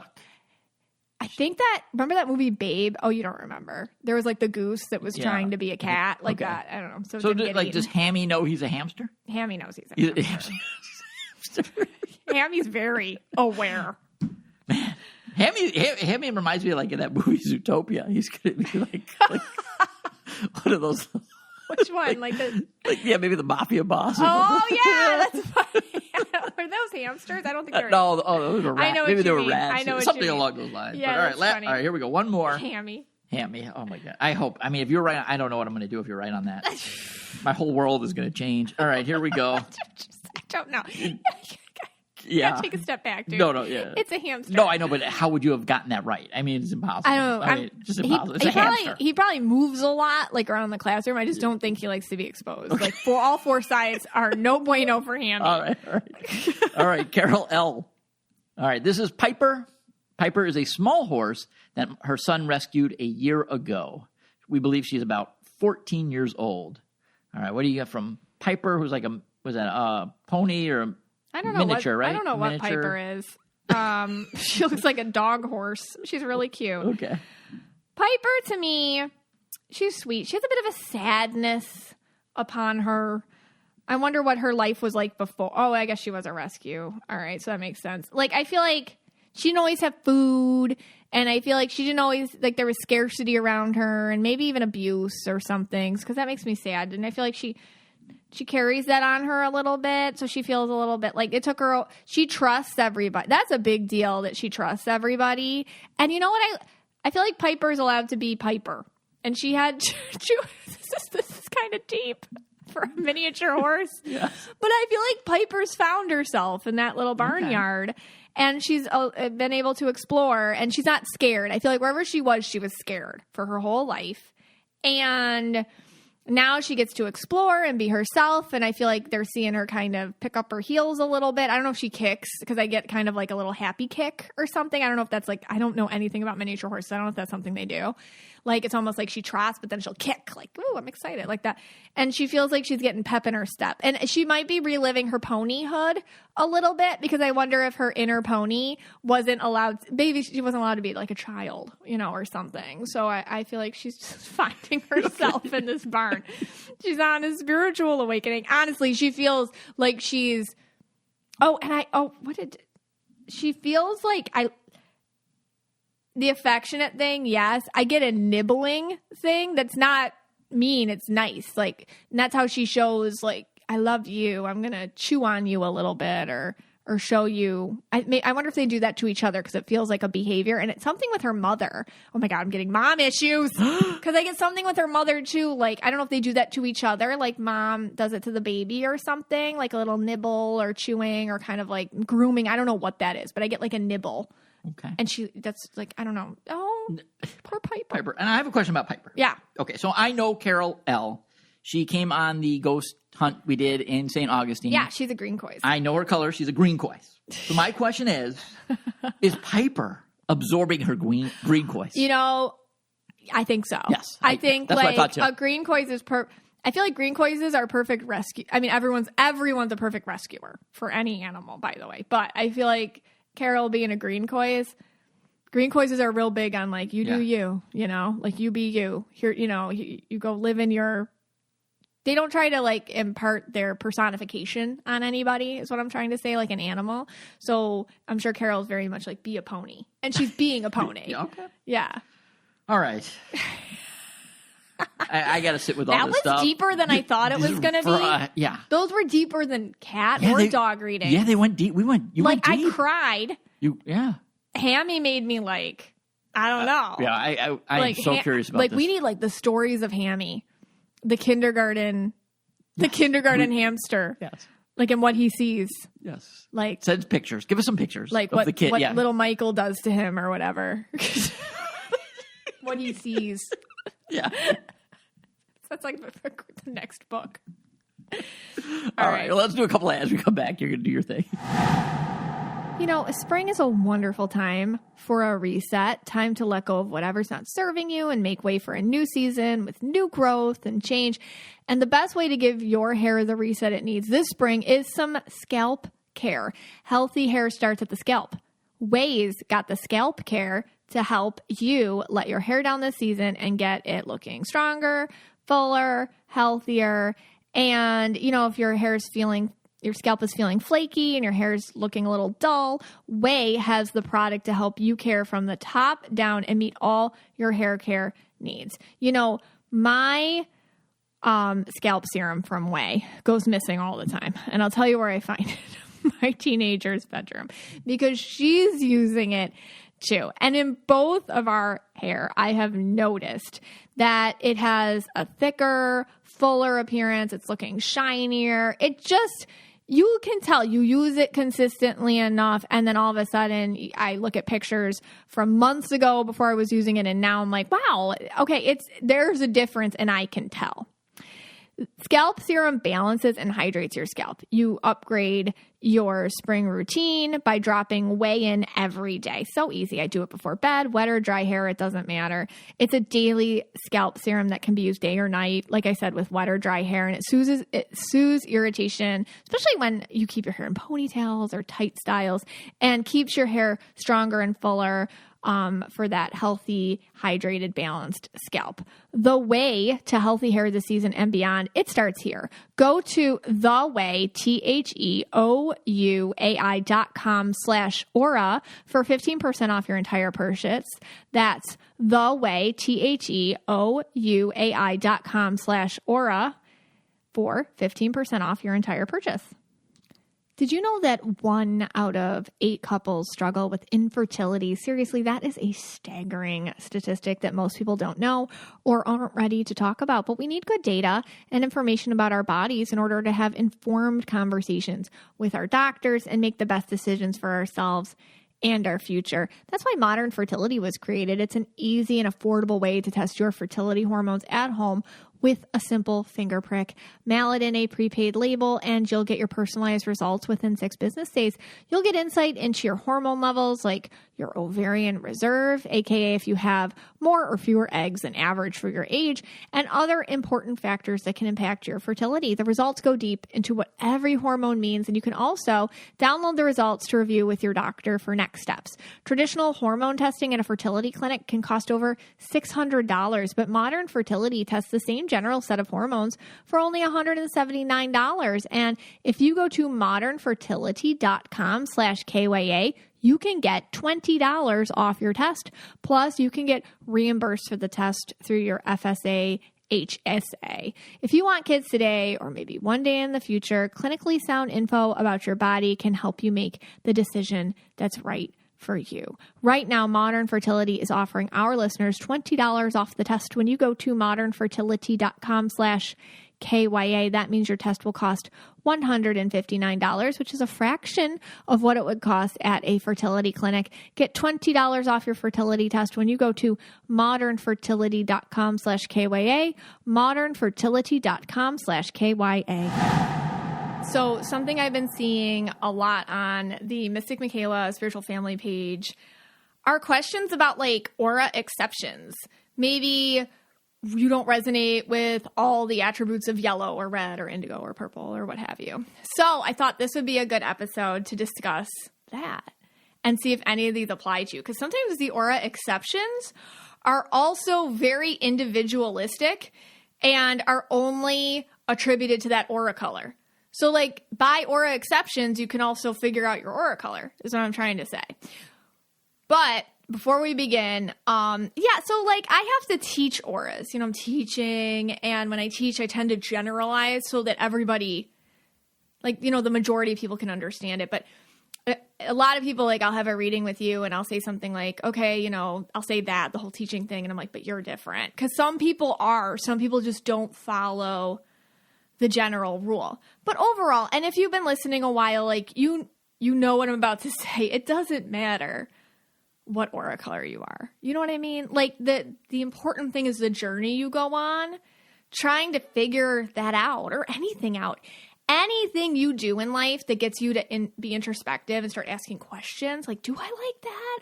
I think remember that movie Babe? Oh, you don't remember. There was like the goose that was trying to be a cat, like that. I don't know. So does Hammy know he's a hamster? Hammy knows he's a hamster. Hammy's very aware. Man, Hammy reminds me of like in that movie Zootopia. He's gonna be like one of those. Which one? Maybe the mafia boss. Oh yeah, that's funny. Were those hamsters? I don't think they're. No, those were rats. I know maybe they were mean. rats. I know something along those lines. Yeah, but, all right, here we go. One more. Hammy. Oh my god. I mean, if you're right, I don't know what I'm going to do if you're right on that. My whole world is going to change. All right, here we go. I don't know. Yeah. Take a step back, dude. No, yeah. It's a hamster. No, I know, but how would you have gotten that right? I mean, it's impossible. I don't know. I mean, just impossible. It's a hamster. He probably moves a lot, like around the classroom. I just don't think he likes to be exposed. Okay. Like, for all four sides are no bueno for Hammy. All right. All right, Carol L. All right, this is Piper. Piper is a small horse that her son rescued a year ago. We believe she's about 14 years old. All right, what do you get from Piper, who's like a pony or a I don't know miniature, right? I don't know what Piper is. She looks like a dog horse. She's really cute. Okay. Piper, to me, she's sweet. She has a bit of a sadness upon her. I wonder what her life was like before. Oh, I guess she was a rescue. All right, so that makes sense. Like, I feel like she didn't always have food, and I feel like she didn't always, like, there was scarcity around her, and maybe even abuse or something, because that makes me sad. And I feel like she carries that on her a little bit, so she feels a little bit like it took her. She trusts everybody. That's a big deal that she trusts everybody. And you know what? I feel like Piper's allowed to be Piper, and she had. This is kind of deep for a miniature horse, yes. But I feel like Piper's found herself in that little barnyard. Okay. And she's been able to explore, and she's not scared. I feel like wherever she was scared for her whole life. And now she gets to explore and be herself, and I feel like they're seeing her kind of pick up her heels a little bit. I don't know if she kicks, because I get kind of like a little happy kick or something. I don't know if that's like, I don't know anything about miniature horses. I don't know if that's something they do. Like, it's almost like she trots, but then she'll kick. Like, ooh, I'm excited, like that. And she feels like she's getting pep in her step. And she might be reliving her ponyhood a little bit, because I wonder if her inner pony wasn't allowed, maybe she wasn't allowed to be like a child, or something. So I feel like she's just finding herself in this barn. She's on a spiritual awakening. Honestly, she feels like she's, she feels like the affectionate thing, yes. I get a nibbling thing that's not mean. It's nice. Like, and that's how she shows, like, I love you. I'm going to chew on you a little bit or show you. I wonder if they do that to each other, because it feels like a behavior. And it's something with her mother. Oh, my God, I'm getting mom issues. Because I get something with her mother, too. Like, I don't know if they do that to each other. Like, mom does it to the baby or something. Like a little nibble or chewing or kind of like grooming. I don't know what that is, but I get like a nibble. Okay. And that's like, I don't know. Oh, poor Piper. And I have a question about Piper. Yeah. Okay, so I know Carol L. She came on the ghost hunt we did in St. Augustine. Yeah, she's a green cois. I know her color. She's a green cois. So my question is Piper absorbing her green cois? I think so. Yes. I think that's like what I thought too. A green cois is I feel like green coises are perfect rescue. I mean, everyone's a perfect rescuer for any animal, by the way. But I feel like Carol being a green cois are real big on like, you do you, like you be you. Here, you go live in your. They don't try to like impart their personification on anybody, is what I'm trying to say, like an animal. So I'm sure Carol's very much like, be a pony. And she's being a pony. Okay. Yeah. All right. I got to sit with all this stuff. That was deeper than I thought it was going to be. Yeah. Those were deeper than cat or dog reading. Yeah, they went deep. You went deep. I cried. Hammy made me like, I don't know. Yeah, I'm so curious about this. Like, this. we need like the stories of Hammy the kindergarten hamster. Yes. Like in what he sees. Yes. Like send pictures. Give us some pictures. Like of the kid. What little Michael does to him or whatever. What he sees. Yeah. That's like the next book. All right. Well, let's do a couple of ads. We come back. You're going to do your thing. Spring is a wonderful time for a reset, time to let go of whatever's not serving you and make way for a new season with new growth and change. And the best way to give your hair the reset it needs this spring is some scalp care. Healthy hair starts at the scalp. Way's got the scalp care to help you let your hair down this season and get it looking stronger, fuller, healthier. And, if your scalp is feeling flaky and your hair is looking a little dull, Way has the product to help you care from the top down and meet all your hair care needs. My scalp serum from Way goes missing all the time. And I'll tell you where I find it. My teenager's bedroom, because she's using it too. And in both of our hair, I have noticed that it has a thicker, fuller appearance. It's looking shinier. You can tell you use it consistently enough. And then all of a sudden I look at pictures from months ago before I was using it. And now I'm like, wow, okay, there's a difference and I can tell. Scalp serum balances and hydrates your scalp. You upgrade your spring routine by dropping Way in every day. So easy. I do it before bed, wet or dry hair, it doesn't matter. It's a daily scalp serum that can be used day or night, like I said, with wet or dry hair, and it soothes irritation, especially when you keep your hair in ponytails or tight styles, and keeps your hair stronger and fuller for that healthy, hydrated, balanced scalp. The way to healthy hair this season and beyond, it starts here. Go to theway, TheUAI.com/Aura for 15% off your entire purchase. That's theway, TheUAI.com/Aura for 15% off your entire purchase. Did you know that 1 out of 8 couples struggle with infertility? Seriously, that is a staggering statistic that most people don't know or aren't ready to talk about. But we need good data and information about our bodies in order to have informed conversations with our doctors and make the best decisions for ourselves and our future. That's why Modern Fertility was created. It's an easy and affordable way to test your fertility hormones at home with a simple finger prick. Mail it in a prepaid label and you'll get your personalized results within 6 business days. You'll get insight into your hormone levels, like your ovarian reserve, aka if you have more or fewer eggs than average for your age, and other important factors that can impact your fertility. The results go deep into what every hormone means, and you can also download the results to review with your doctor for next steps. Traditional hormone testing at a fertility clinic can cost over $600, but Modern Fertility tests the same general set of hormones for only $179. And if you go to modernfertility.com/KYA, you can get $20 off your test. Plus, you can get reimbursed for the test through your FSA HSA. If you want kids today or maybe one day in the future, clinically sound info about your body can help you make the decision that's right for you. Right now, Modern Fertility is offering our listeners $20 off the test when you go to modernfertility.com/KYA. That means your test will cost $159, which is a fraction of what it would cost at a fertility clinic. Get $20 off your fertility test when you go to modernfertility.com/KYA, modernfertility.com/KYA. So something I've been seeing a lot on the Mystic Michaela Spiritual Family page are questions about like aura exceptions. Maybe you don't resonate with all the attributes of yellow or red or indigo or purple or what have you. So I thought this would be a good episode to discuss that and see if any of these apply to you. Because sometimes the aura exceptions are also very individualistic and are only attributed to that aura color. So like by aura exceptions, you can also figure out your aura color is what I'm trying to say. But before we begin, so like I have to teach auras, I'm teaching, and when I teach, I tend to generalize so that everybody, like, the majority of people can understand it. But a lot of people, like, I'll have a reading with you and I'll say something like, okay, you know, I'll say that, the whole teaching thing. And I'm like, but you're different. Because some people just don't follow the general rule. But overall, and if you've been listening a while, like, you know what I'm about to say. It doesn't matter what aura color you are. You know what I mean? Like, the important thing is the journey you go on, trying to figure that out, or anything out. Anything you do in life that gets you to be introspective and start asking questions, like, do I like that?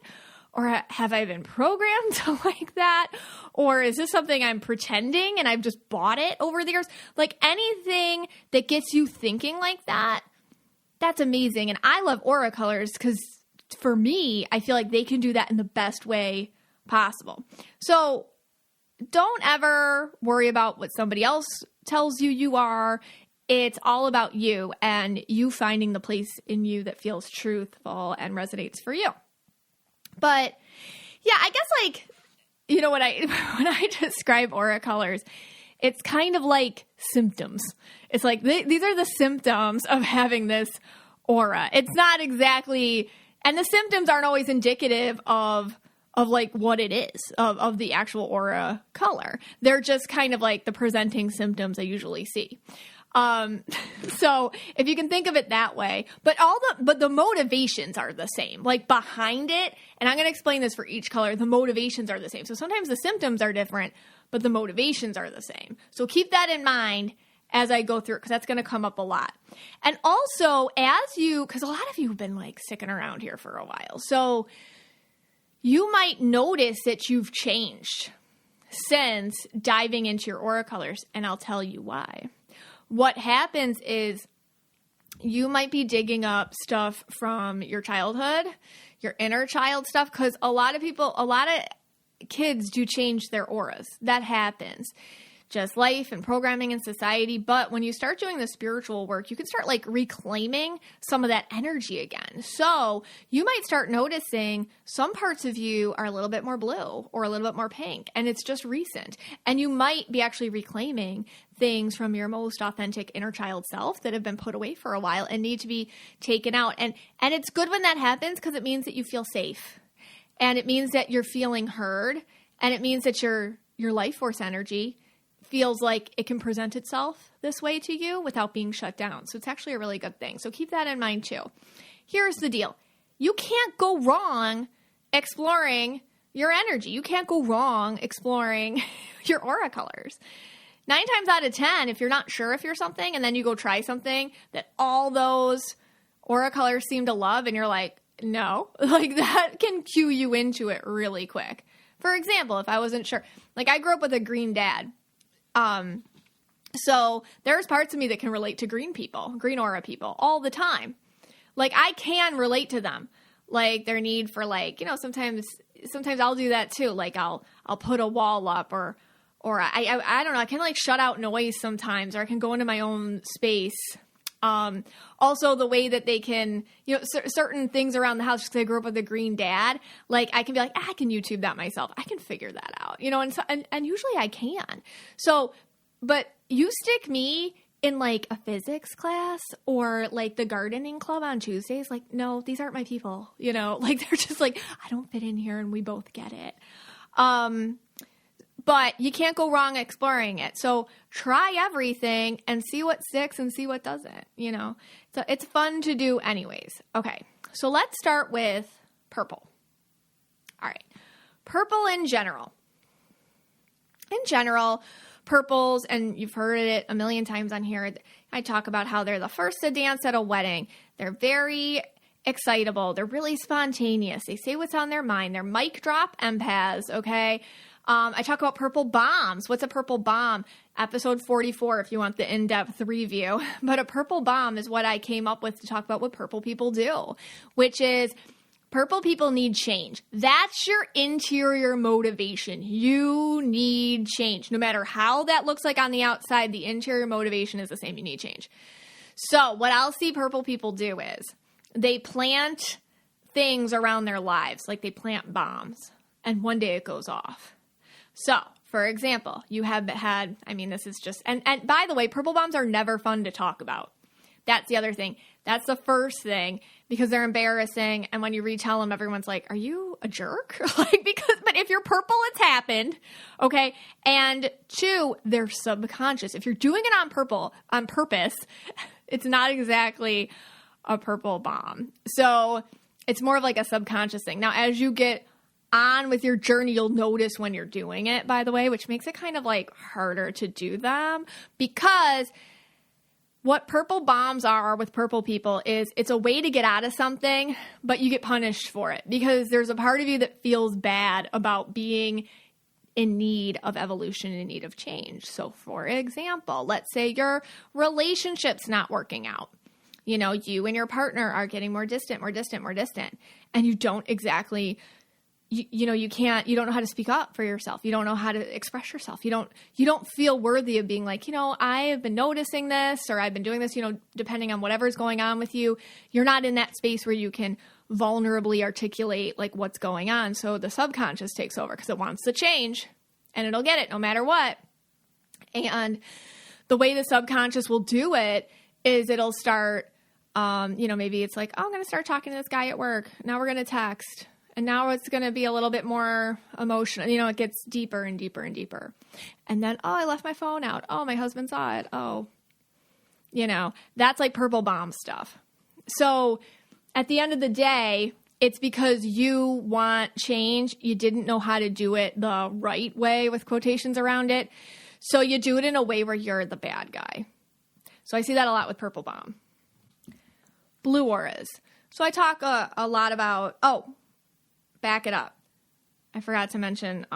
Or have I been programmed to like that? Or is this something I'm pretending and I've just bought it over the years? Like, anything that gets you thinking like that, that's amazing. And I love aura colors because for me, I feel like they can do that in the best way possible. So don't ever worry about what somebody else tells you are. It's all about you and you finding the place in you that feels truthful and resonates for you. But yeah, I guess, like, you know, when I describe aura colors, it's kind of like symptoms. It's like these are the symptoms of having this aura. It's not exactly, and the symptoms aren't always indicative of like what it is of the actual aura color. They're just kind of like the presenting symptoms I usually see. So if you can think of it that way, but the motivations are the same, like behind it. And I'm going to explain this for each color. The motivations are the same. So sometimes the symptoms are different, but the motivations are the same. So keep that in mind as I go through it, because that's going to come up a lot. And also because a lot of you have been, like, sticking around here for a while. So you might notice that you've changed since diving into your aura colors. And I'll tell you why. What happens is you might be digging up stuff from your childhood, your inner child stuff, because a lot of kids do change their auras. That happens. Just life and programming and society. But when you start doing the spiritual work, you can start, like, reclaiming some of that energy again. So you might start noticing some parts of you are a little bit more blue or a little bit more pink, and it's just recent. And you might be actually reclaiming things from your most authentic inner child self that have been put away for a while and need to be taken out. And it's good when that happens, because it means that you feel safe, and it means that you're feeling heard, and it means that your life force energy feels like it can present itself this way to you without being shut down. So it's actually a really good thing. So keep that in mind too. Here's the deal. You can't go wrong exploring your energy. You can't go wrong exploring your aura colors. 9 times out of 10, if you're not sure if you're something and then you go try something that all those aura colors seem to love and you're like, no, like, that can cue you into it really quick. For example, if I wasn't sure, like, I grew up with a green dad. So there's parts of me that can relate to green people, green aura people all the time. Like, I can relate to them, like their need for, like, you know, sometimes I'll do that too. Like, I'll put a wall up or I don't know. I can, like, shut out noise sometimes, or I can go into my own space. Also the way that they can, you know, certain things around the house, because I grew up with a green dad, like, I can be like, I can YouTube that myself. I can figure that out, you know, and usually I can. So, but you stick me in, like, a physics class or, like, the gardening club on Tuesdays, like, no, these aren't my people, you know, like, they're just like, I don't fit in here and we both get it. But you can't go wrong exploring it. So try everything and see what sticks and see what doesn't, you know. So it's fun to do anyways. Okay, so let's start with purple. All right, purple in general. In general, purples, and you've heard it a million times on here, I talk about how they're the first to dance at a wedding. They're very excitable. They're really spontaneous. They say what's on their mind. They're mic drop empaths, okay? I talk about purple bombs. What's a purple bomb? Episode 44 if you want the in-depth review. But a purple bomb is what I came up with to talk about what purple people do, which is purple people need change. That's your interior motivation. You need change. No matter how that looks like on the outside, the interior motivation is the same. You need change. So what I'll see purple people do is they plant things around their lives, like they plant bombs, and one day it goes off. So, for example, you have had, I mean, this is just, and by the way, purple bombs are never fun to talk about That's the other thing. That's the first thing, because they're embarrassing. And when you retell them, everyone's like, are you a jerk? But if you're purple, it's happened. Okay. And 2, they're subconscious. If you're doing it on purpose, it's not exactly a purple bomb. So it's more of like a subconscious thing. Now, as you get on with your journey, you'll notice when you're doing it, by the way, which makes it kind of like harder to do them, because what purple bombs are with purple people is it's a way to get out of something, but you get punished for it because there's a part of you that feels bad about being in need of evolution, in need of change. So for example, let's say your relationship's not working out. You know, you and your partner are getting more distant, and you don't exactly, you don't know how to speak up for yourself. You don't know how to express yourself. You don't feel worthy of being like, I have been noticing this, or I've been doing this, depending on whatever's going on with you. You're not in that space where you can vulnerably articulate like what's going on. So the subconscious takes over because it wants to change, and it'll get it no matter what. And the way the subconscious will do it is it'll start, maybe it's like, oh, I'm going to start talking to this guy at work. Now we're going to text. And now it's going to be a little bit more emotional. It gets deeper and deeper and deeper. And then, oh, I left my phone out. Oh, my husband saw it. Oh, that's like purple bomb stuff. So at the end of the day, it's because you want change. You didn't know how to do it the right way, with quotations around it. So you do it in a way where you're the bad guy. So I see that a lot with purple bomb. Blue auras. So I talk a lot about, back it up. I forgot to mention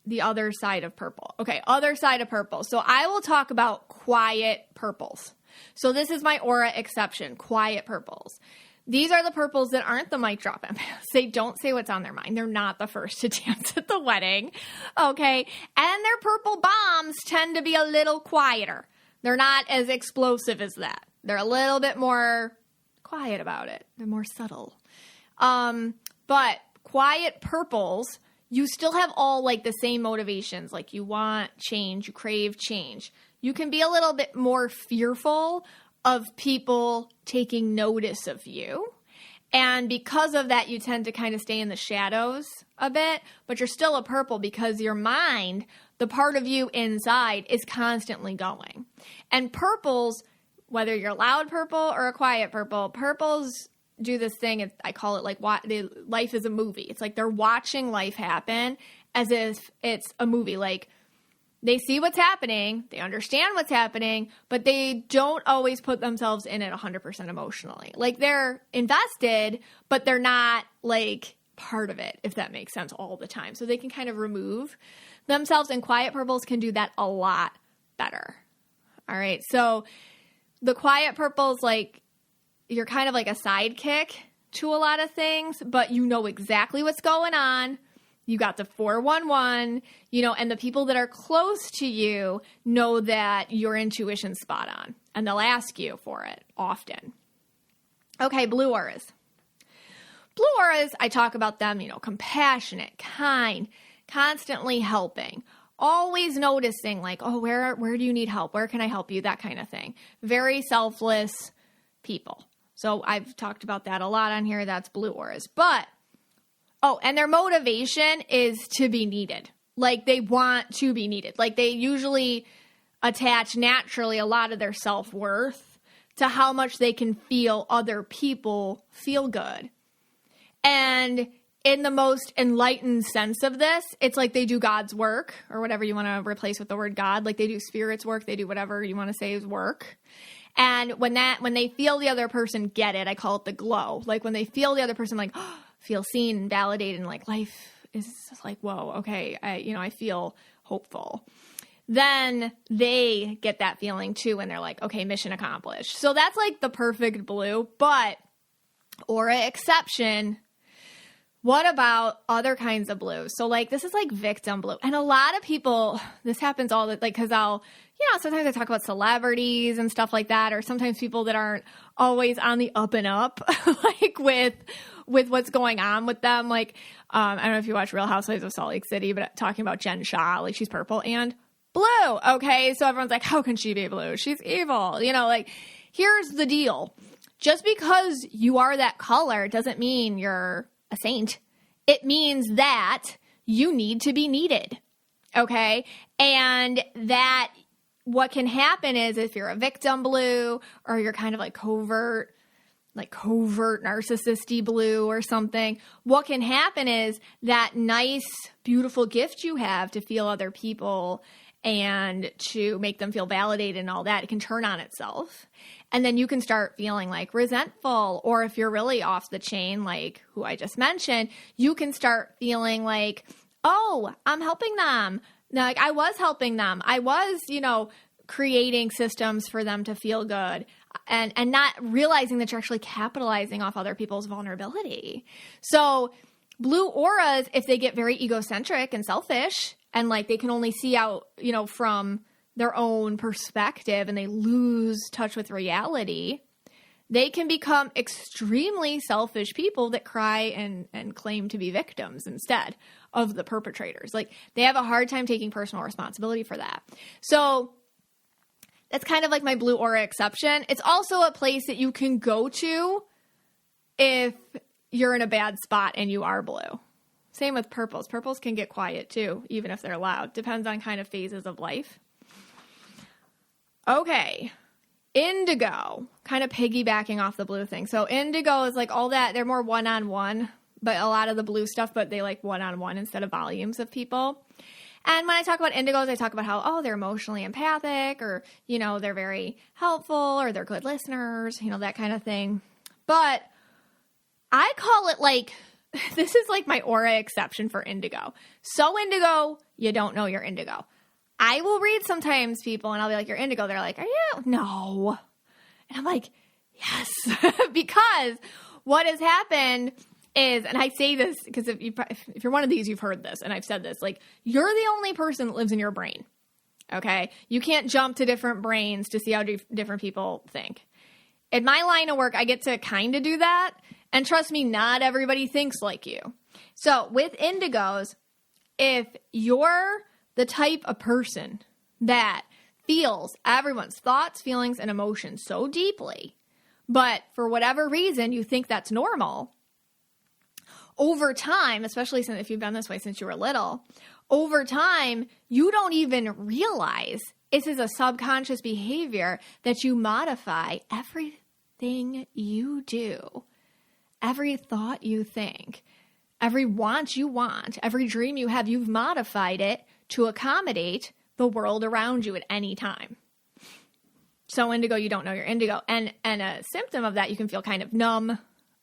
the other side of purple. Okay, other side of purple. So I will talk about quiet purples. So this is my aura exception, quiet purples. These are the purples that aren't the mic drop empaths. They don't say what's on their mind. They're not the first to dance at the wedding. Okay, and their purple bombs tend to be a little quieter. They're not as explosive as that. They're a little bit more quiet about it. They're more subtle. But quiet purples, you still have all like the same motivations. Like you want change, you crave change. You can be a little bit more fearful of people taking notice of you. And because of that, you tend to kind of stay in the shadows a bit, but you're still a purple because your mind, the part of you inside, is constantly going. And purples, whether you're loud purple or a quiet purple, purples do this thing. I call it like life is a movie. It's like they're watching life happen as if it's a movie. Like they see what's happening, they understand what's happening, but they don't always put themselves in it 100% emotionally. Like they're invested, but they're not like part of it, if that makes sense, all the time. So they can kind of remove themselves, and quiet purples can do that a lot better. All right. So the quiet purples, like, you're kind of like a sidekick to a lot of things, but you know exactly what's going on. You got the 411, and the people that are close to you know that your intuition's spot on, and they'll ask you for it often. Okay, blue auras. Blue auras, I talk about them, compassionate, kind, constantly helping, always noticing like, oh, where do you need help? Where can I help you? That kind of thing. Very selfless people. So I've talked about that a lot on here. That's blue auras. And their motivation is to be needed. Like they want to be needed. Like they usually attach naturally a lot of their self-worth to how much they can feel other people feel good. And in the most enlightened sense of this, it's like they do God's work, or whatever you want to replace with the word God. Like they do spirit's work. They do whatever you want to say is work. And when they feel the other person get it, I call it the glow. Like when they feel the other person like feel seen and validated, and like life is just like, whoa, okay, I feel hopeful. Then they get that feeling too, and they're like, okay, mission accomplished. So that's like the perfect blue. But aura exception. What about other kinds of blues? So like this is like victim blue, and a lot of people, this happens all the like because sometimes I talk about celebrities and stuff like that, or sometimes people that aren't always on the up and up, like with what's going on with them. Like, I don't know if you watch Real Housewives of Salt Lake City, but talking about Jen Shah, like she's purple and blue. Okay. So everyone's like, how can she be blue? She's evil. here's the deal. Just because you are that color doesn't mean you're a saint. It means that you need to be needed. Okay? And that what can happen is if you're a victim blue or you're kind of like covert narcissisty blue or something, what can happen is that nice, beautiful gift you have to feel other people and to make them feel validated and all that, it can turn on itself. And then you can start feeling like resentful, or if you're really off the chain, like who I just mentioned, you can start feeling like, oh, I'm helping them. Like I was helping them. I was, creating systems for them to feel good, and not realizing that you're actually capitalizing off other people's vulnerability. So blue auras, if they get very egocentric and selfish and like they can only see out, from their own perspective and they lose touch with reality, they can become extremely selfish people that cry and claim to be victims instead of the perpetrators. Like they have a hard time taking personal responsibility for that. So that's kind of like my blue aura exception. It's also a place that you can go to if you're in a bad spot and you are blue. Same with purples. Purples can get quiet too, even if they're loud. Depends on kind of phases of life. Okay. Indigo, kind of piggybacking off the blue thing. So indigo is like all that. They're more one-on-one, but a lot of the blue stuff, but they like one-on-one instead of volumes of people. And when I talk about indigos, I talk about how, they're emotionally empathic, or, they're very helpful, or they're good listeners, that kind of thing. But I call it like, this is like my aura exception for indigo. So indigo, you don't know you're indigo. I will read sometimes people and I'll be like, you're indigo. They're like, are you? No. And I'm like, yes. Because what has happened is, and I say this because if you're one of these, you've heard this, and I've said this, like, you're the only person that lives in your brain, okay? You can't jump to different brains to see how different people think. In my line of work, I get to kind of do that, and trust me, not everybody thinks like you. So with indigos, if you're the type of person that feels everyone's thoughts, feelings, and emotions so deeply, but for whatever reason you think that's normal, over time, especially if you've done this way since you were little, over time, you don't even realize this is a subconscious behavior that you modify everything you do, every thought you think, every want you want, every dream you have, you've modified it to accommodate the world around you at any time. So indigo, you don't know you're indigo. And a symptom of that, you can feel kind of numb,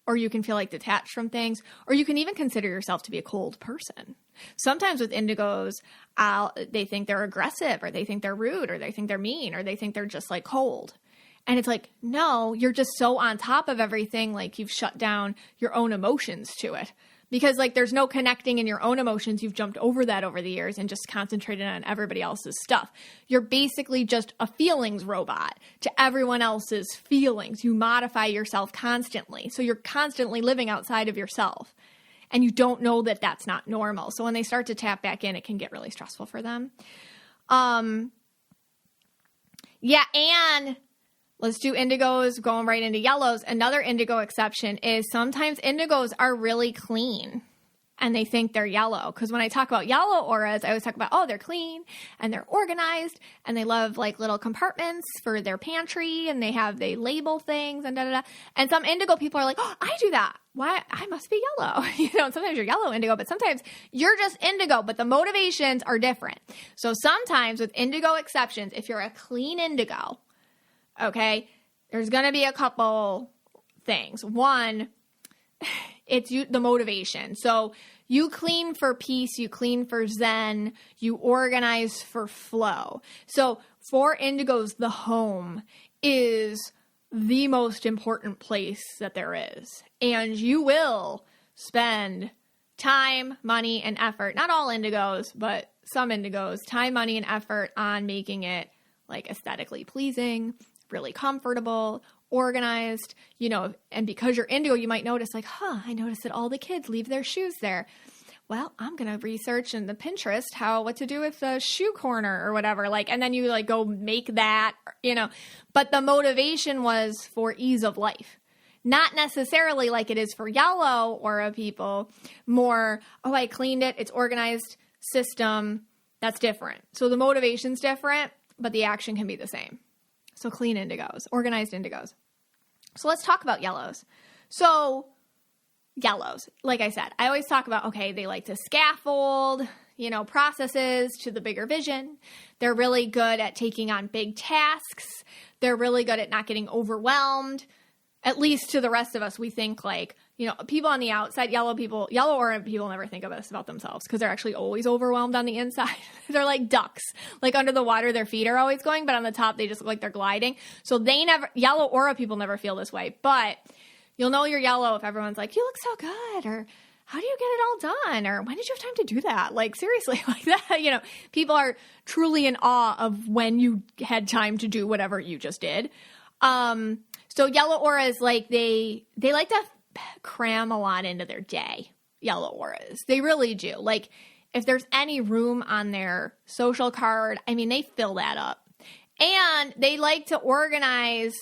or you can feel like detached from things, or you can even consider yourself to be a cold person. Sometimes with indigos, they think they're aggressive, or they think they're rude, or they think they're mean, or they think they're just like cold. And it's like, no, you're just so on top of everything, like you've shut down your own emotions to it. Because like there's no connecting in your own emotions. You've jumped over that over the years and just concentrated on everybody else's stuff. You're basically just a feelings robot to everyone else's feelings. You modify yourself constantly. So you're constantly living outside of yourself. And you don't know that that's not normal. So when they start to tap back in, it can get really stressful for them. And let's do indigos going right into yellows. Another indigo exception is sometimes indigos are really clean and they think they're yellow. Because when I talk about yellow auras, I always talk about, they're clean and they're organized and they love like little compartments for their pantry and they label things and da-da-da. And some indigo people are like, I do that. Why? I must be yellow. Sometimes you're yellow indigo, but sometimes you're just indigo, but the motivations are different. So sometimes with indigo exceptions, if you're a clean indigo, okay, there's going to be a couple things. One, it's the motivation. So you clean for peace, you clean for zen, you organize for flow. So for indigos, the home is the most important place that there is. And you will spend time, money, and effort, not all indigos, but some indigos, time, money, and effort on making it like aesthetically pleasing, really comfortable, organized, and because you're indigo, you might notice like, I noticed that all the kids leave their shoes there. well, I'm going to research in the Pinterest what to do with the shoe corner or whatever. Like, and then you like go make that, but the motivation was for ease of life. Not necessarily like it is for yellow aura people, more, I cleaned it, it's organized system. That's different. So the motivation's different, but the action can be the same. So clean indigos, organized indigos. So let's talk about yellows. So yellows, like I said, I always talk about, they like to scaffold, processes to the bigger vision. They're really good at taking on big tasks. They're really good at not getting overwhelmed. At least to the rest of us, we think like, people on the outside, yellow aura people never think of this about themselves because they're actually always overwhelmed on the inside. They're like ducks, like under the water, their feet are always going, but on the top, they just look like they're gliding. So yellow aura people never feel this way, but you'll know you're yellow if everyone's like, you look so good, or how do you get it all done? Or when did you have time to do that? Like seriously, like that, people are truly in awe of when you had time to do whatever you just did. So yellow auras, like they like to cram a lot into their day, yellow auras. They really do. Like if there's any room on their social card, they fill that up. And they like to organize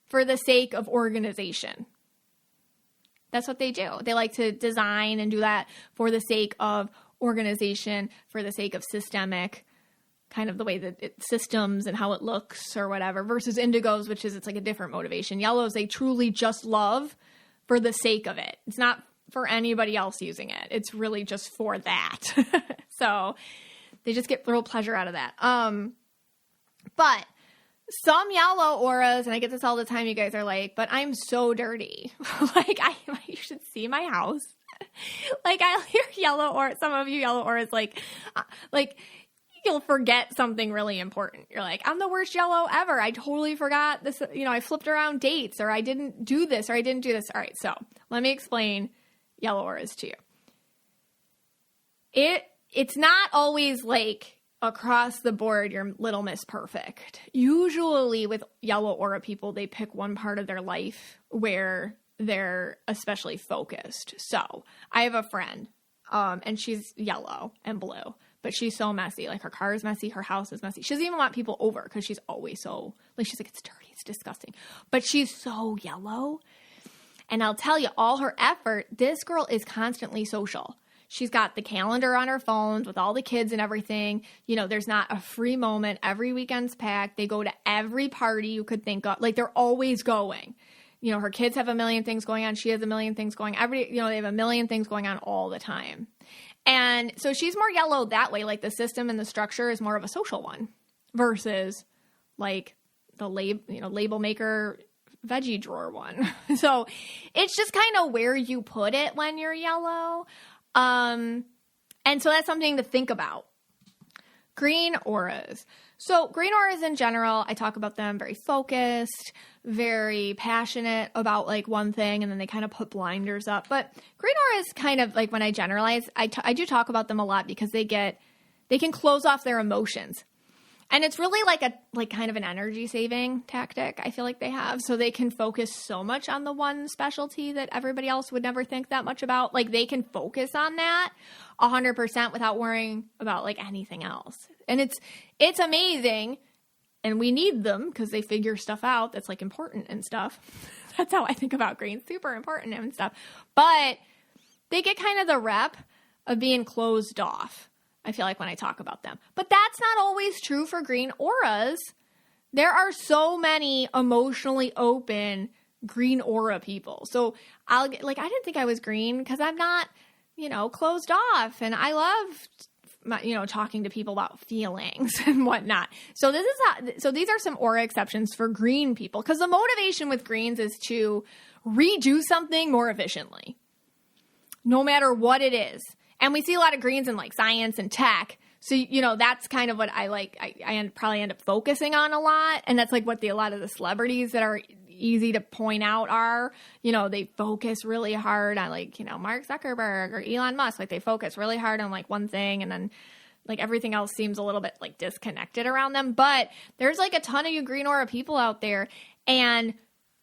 for the sake of organization. That's what they do. They like to design and do that for the sake of organization, for the sake of systemic, kind of the way that it systems and how it looks or whatever, versus indigos, which is it's like a different motivation. Yellows, they truly just love for the sake of it. It's not for anybody else using it. It's really just for that. So they just get real pleasure out of that. But some yellow auras, and I get this all the time, you guys are like, but I'm so dirty. Like you should see my house. Like I hear yellow aura, some of you yellow auras like you'll forget something really important. You're like, I'm the worst yellow ever. I totally forgot this. I flipped around dates, or I didn't do this, or I didn't do this. All right. So let me explain yellow auras to you. It's not always like across the board, you're Little Miss Perfect. Usually with yellow aura people, they pick one part of their life where they're especially focused. So I have a friend, and she's yellow and blue. But she's so messy. Like her car is messy. Her house is messy. She doesn't even want people over because she's always so, she's like, it's dirty. It's disgusting. But she's so yellow. And I'll tell you, all her effort, this girl is constantly social. She's got the calendar on her phone with all the kids and everything. There's not a free moment. Every weekend's packed. They go to every party you could think of. Like they're always going. Her kids have a million things going on. She has a million things going on. They have a million things going on all the time. And so she's more yellow that way. Like the system and the structure is more of a social one versus like the label maker veggie drawer one. So it's just kind of where you put it when you're yellow. And so that's something to think about. Green auras. So green auras in general, I talk about them very focused, very passionate about like one thing, and then they kind of put blinders up. But green auras kind of like when I generalize, I do talk about them a lot because they can close off their emotions. And it's really like kind of an energy saving tactic I feel like they have. So they can focus so much on the one specialty that everybody else would never think that much about. Like they can focus on that 100% without worrying about like anything else. And it's amazing. And we need them because they figure stuff out that's like important and stuff. That's how I think about green. Super important and stuff. But they get kind of the rep of being closed off, I feel like, when I talk about them. But that's not always true for green auras. There are so many emotionally open green aura people. So I didn't think I was green because I'm not, closed off. And I love, talking to people about feelings and whatnot. So these are some aura exceptions for green people, because the motivation with greens is to redo something more efficiently, no matter what it is. And we see a lot of greens in like science and tech. So, that's kind of what I like. I probably end up focusing on a lot. And that's like what a lot of the celebrities that are easy to point out are, they focus really hard on like, Mark Zuckerberg or Elon Musk. Like they focus really hard on like one thing, and then like everything else seems a little bit like disconnected around them. But there's like a ton of you green aura people out there, and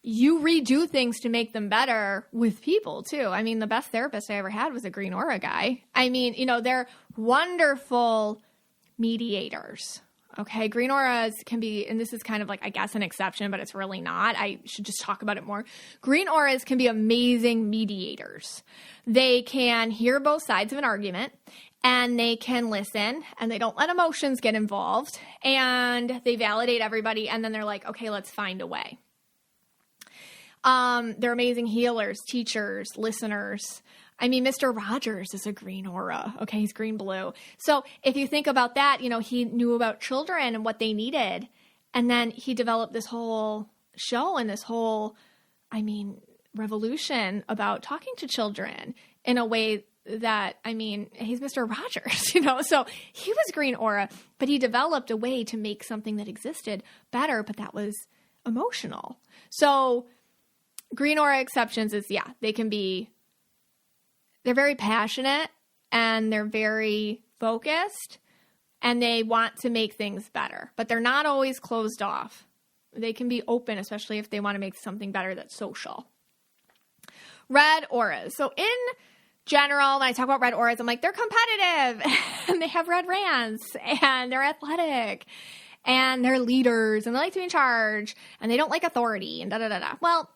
you redo things to make them better with people too. I mean, the best therapist I ever had was a green aura guy. I mean, they're wonderful mediators. Okay. Green auras can be, and this is kind of like, I guess, an exception, but it's really not. I should just talk about it more. Green auras can be amazing mediators. They can hear both sides of an argument, and they can listen, and they don't let emotions get involved, and they validate everybody. And then they're like, okay, let's find a way. They're amazing healers, teachers, listeners. I mean, Mr. Rogers is a green aura. Okay, he's green-blue. So if you think about that, he knew about children and what they needed. And then he developed this whole show and this whole, revolution about talking to children in a way that, he's Mr. Rogers, So he was green aura, but he developed a way to make something that existed better, but that was emotional. So green aura exceptions is, they're very passionate, and they're very focused, and they want to make things better, but they're not always closed off. They can be open, especially if they want to make something better that's social. Red auras. So in general, when I talk about red auras, I'm like, they're competitive, and they have red rants, and they're athletic, and they're leaders, and they like to be in charge, and they don't like authority, and da-da-da-da. Well,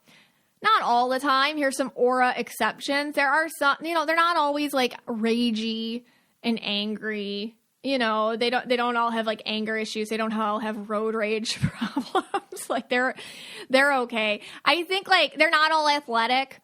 not all the time. Here's some aura exceptions. There are some, they're not always like ragey and angry. They don't all have like anger issues. They don't all have road rage problems. Like they're okay. I think like they're not all athletic.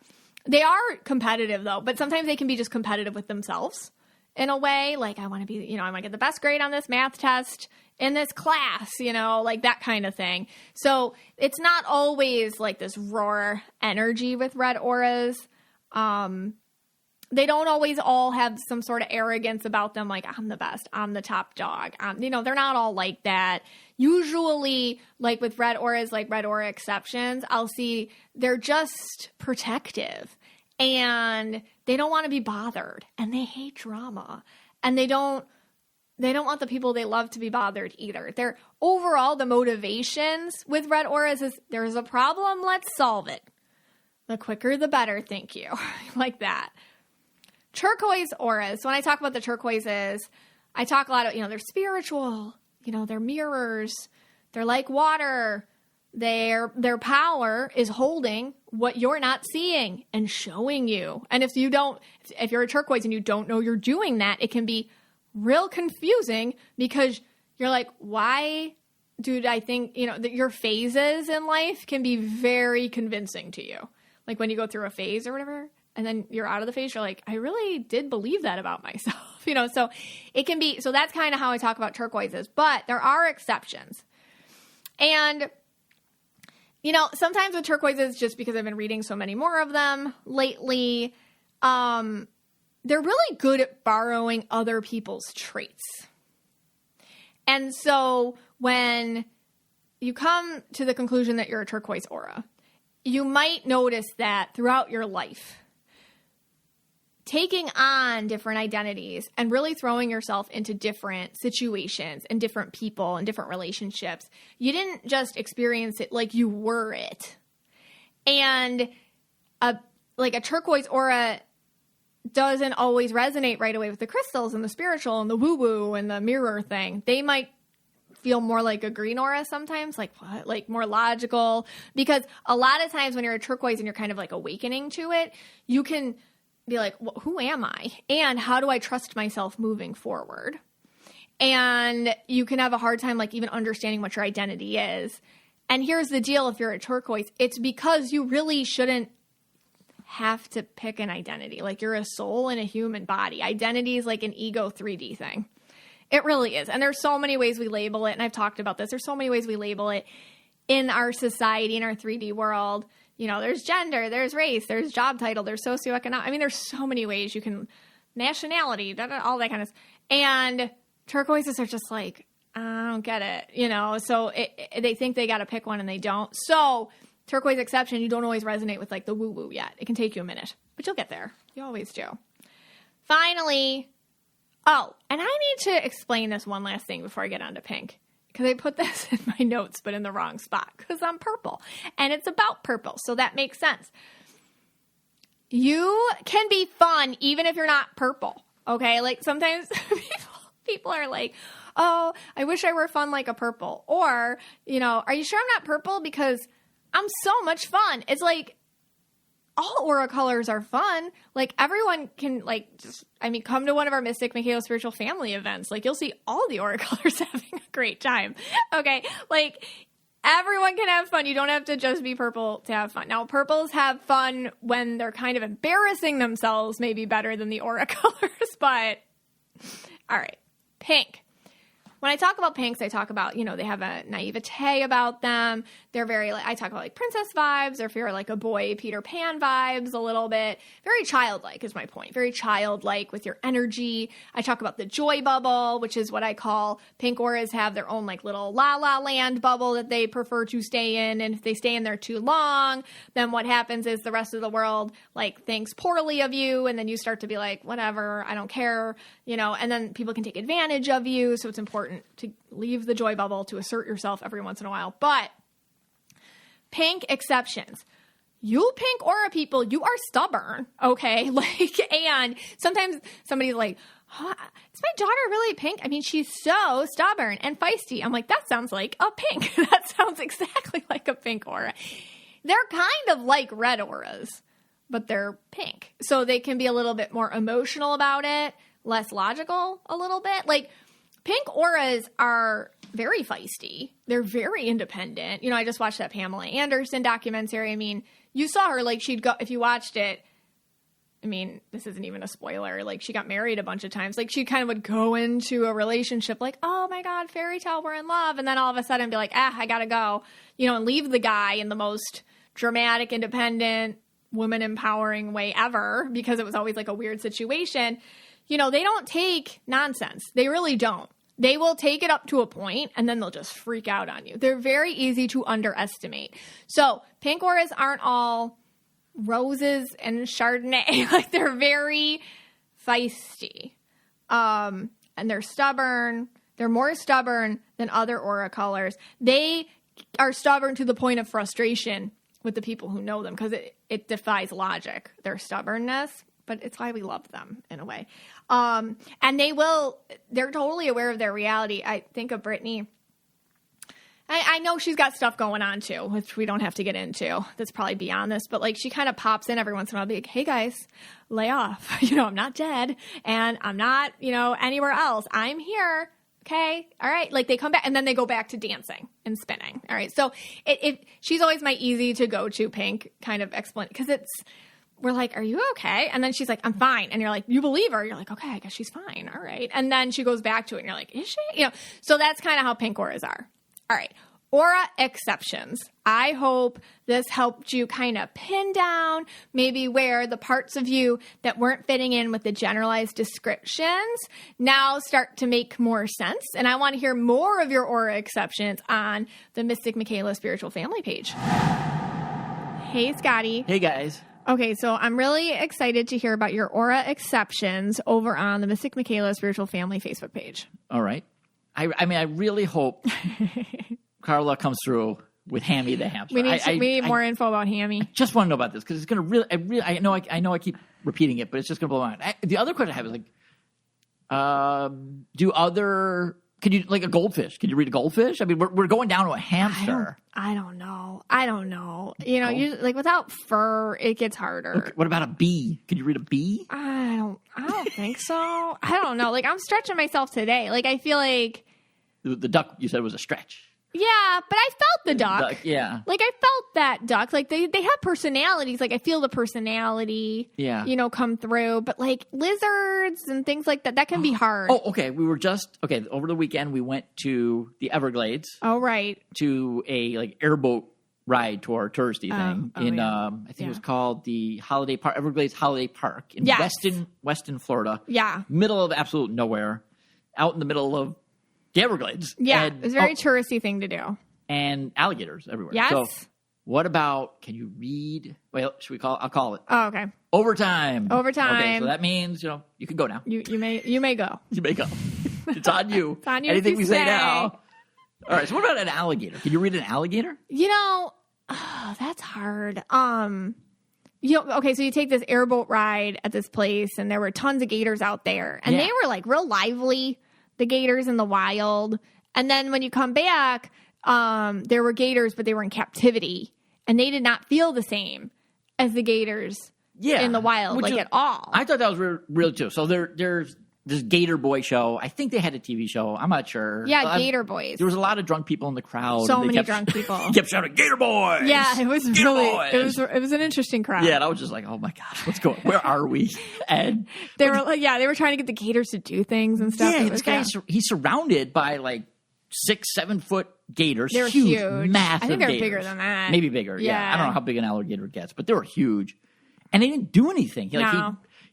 They are competitive though, but sometimes they can be just competitive with themselves in a way. Like I want to be, I want to get the best grade on this math test in this class, like that kind of thing. So it's not always like this raw energy with red auras. They don't always all have some sort of arrogance about them. Like I'm the best, I'm the top dog. They're not all like that. Usually like with red auras, like red aura exceptions, I'll see they're just protective and they don't want to be bothered and they hate drama and they don't want the people they love to be bothered either. They're overall, the motivations with red auras is there's a problem, let's solve it. The quicker, the better. Thank you. Like that. Turquoise auras. When I talk about the turquoises, I talk a lot of, they're spiritual, they're mirrors. They're like water. Their power is holding what you're not seeing and showing you. And if you're a turquoise and you don't know you're doing that, it can be real confusing because you're like, why do I think, that your phases in life can be very convincing to you. Like when you go through a phase or whatever, and then you're out of the phase, you're like, I really did believe that about myself, so it can be, so that's kind of how I talk about turquoises, but there are exceptions. And, sometimes with turquoises, just because I've been reading so many more of them lately, they're really good at borrowing other people's traits. And so when you come to the conclusion that you're a turquoise aura, you might notice that throughout your life, taking on different identities and really throwing yourself into different situations and different people and different relationships, you didn't just experience it like you were it. And a turquoise aura doesn't always resonate right away with the crystals and the spiritual and the woo-woo and the mirror thing. They might feel more like a green aura sometimes, like what? Like more logical. Because a lot of times when you're a turquoise and you're kind of like awakening to it, you can be like, well, who am I? And how do I trust myself moving forward? And you can have a hard time like even understanding what your identity is. And here's the deal, if you're a turquoise, it's because you really shouldn't have to pick an identity. Like you're a soul in a human body. Identity is like an ego 3D thing. It really is. And there's so many ways we label it. And I've talked about this. There's so many ways we label it in our society, in our 3D world. There's gender, there's race, there's job title, there's socioeconomic. There's so many ways you can, nationality, all that kind of stuff. And turquoises are just like, I don't get it, so they think they got to pick one and they don't. So turquoise exception, you don't always resonate with like the woo-woo yet. It can take you a minute, but you'll get there. You always do. Finally, and I need to explain this one last thing before I get on to pink. because I put this in my notes, but in the wrong spot because I'm purple and it's about purple. So that makes sense. You can be fun even if you're not purple. Okay. Like sometimes people are like, oh, I wish I were fun like a purple. Or, you know, are you sure I'm not purple? Because I'm so much fun. It's like all aura colors are fun. Like everyone can come to one of our Mystic Michaela Spiritual Family events. Like you'll see all the aura colors having a great time. Okay. Like everyone can have fun. You don't have to just be purple to have fun. Now purples have fun when they're kind of embarrassing themselves, maybe better than the aura colors, but all right. Pink. When I talk about pinks, I talk about, you know, they have a naivete about them. They're very, I talk about like princess vibes, or if you're like a boy, Peter Pan vibes a little bit. Very childlike is my point. Very childlike with your energy. I talk about the joy bubble, which is what I call pink auras have their own like little la la land bubble that they prefer to stay in. And if they stay in there too long, then what happens is the rest of the world like thinks poorly of you. And then you start to be like, whatever, I don't care, you know, and then people can take advantage of you. So it's important to leave the joy bubble to assert yourself every once in a while. But pink exceptions. You pink aura people, you are stubborn, okay? Like, and sometimes somebody's like, oh, is my daughter really pink? I mean, she's so stubborn and feisty. I'm like, that sounds like a pink. That sounds exactly like a pink aura. They're kind of like red auras, but they're pink. So they can be a little bit more emotional about it, less logical a little bit. Like, pink auras are very feisty. They're very independent. You know, I just watched that Pamela Anderson documentary. I mean, you saw her, like, she'd go, if you watched it, I mean, this isn't even a spoiler. Like, she got married a bunch of times. Like, she kind of would go into a relationship like, oh my God, fairy tale, we're in love. And then all of a sudden be like, I gotta go, you know, and leave the guy in the most dramatic, independent, woman empowering way ever, because it was always like a weird situation. You know, they don't take nonsense. They really don't. They will take it up to a point and then they'll just freak out on you. They're very easy to underestimate. So pink auras aren't all roses and Chardonnay. Like, they're very feisty. And they're stubborn. They're more stubborn than other aura colors. They are stubborn to the point of frustration with the people who know them because it defies logic, their stubbornness. But it's why we love them in a way. And they're totally aware of their reality. I think of Brittany. I know she's got stuff going on too, which we don't have to get into. That's probably beyond this. But like, she kind of pops in every once in a while, be like, hey guys, lay off. You know, I'm not dead and I'm not, you know, anywhere else. I'm here. Okay. All right. Like, they come back and then they go back to dancing and spinning. All right. So she's always my easy to go to pink kind of explain, because we're like, are you okay? And then she's like, I'm fine. And you're like, you believe her? You're like, okay, I guess she's fine. All right. And then she goes back to it and you're like, is she? You know, so that's kind of how pink auras are. All right. Aura exceptions. I hope this helped you kind of pin down maybe where the parts of you that weren't fitting in with the generalized descriptions now start to make more sense. And I want to hear more of your aura exceptions on the Mystic Michaela Spiritual Family page. Hey, Scotty. Hey, guys. Okay, so I'm really excited to hear about your aura exceptions over on the Mystic Michaela Spiritual Family Facebook page. All right. I mean, I really hope Carla comes through with Hammy the hamster. We need more info about Hammy. I just want to know about this because it's going to really. I know I keep repeating it, but it's just going to blow my mind. The other question I have is like, could you, like a goldfish? Could you read a goldfish? I mean, we're going down to a hamster. I don't know. You know, like without fur, it gets harder. Okay, what about a bee? Could you read a bee? I don't think so. I don't know. Like, I'm stretching myself today. Like, I feel like the duck you said was a stretch. Yeah, but I felt the duck. Yeah. Like, I felt that duck. Like, they have personalities. Like, I feel the personality, you know, come through. But, like, lizards and things like that can be hard. Oh, okay. Over the weekend, we went to the Everglades. Oh, right. To a, like, airboat ride tour, touristy thing. I think it was called the Everglades Holiday Park in Weston, Florida. Yeah. Middle of absolute nowhere. Out in the middle of the Everglades. Yeah, it's a very touristy thing to do. And alligators everywhere. Yes. So what about, can you read, I'll call it. Oh, okay. Overtime. Okay, so that means, you know, you can go now. You may go. You may go. It's on you. It's on you. Anything we say now. All right, so what about an alligator? Can you read an alligator? That's hard. Okay, so you take this airboat ride at this place, and there were tons of gators out there, and they were like real lively, the gators in the wild. And then when you come back, there were gators, but they were in captivity, and they did not feel the same as the gators in the wild, at all. I thought that was real too. So there's this Gator Boy show. I think they had a TV show. I'm not sure. Yeah, Gator Boys. There was a lot of drunk people in the crowd. So many drunk people. Kept shouting, Gator Boys! Yeah, it was Gator Boys! It was an interesting crowd. Yeah, and I was just like, oh my gosh, what's going on? Where are we? And they were trying to get the gators to do things and stuff. Yeah, this guy, he's surrounded by like 6-7 foot gators. They're huge. Massive I think they're gators. bigger than that. Maybe bigger, yeah. I don't know how big an alligator gets, but they were huge. And they didn't do anything.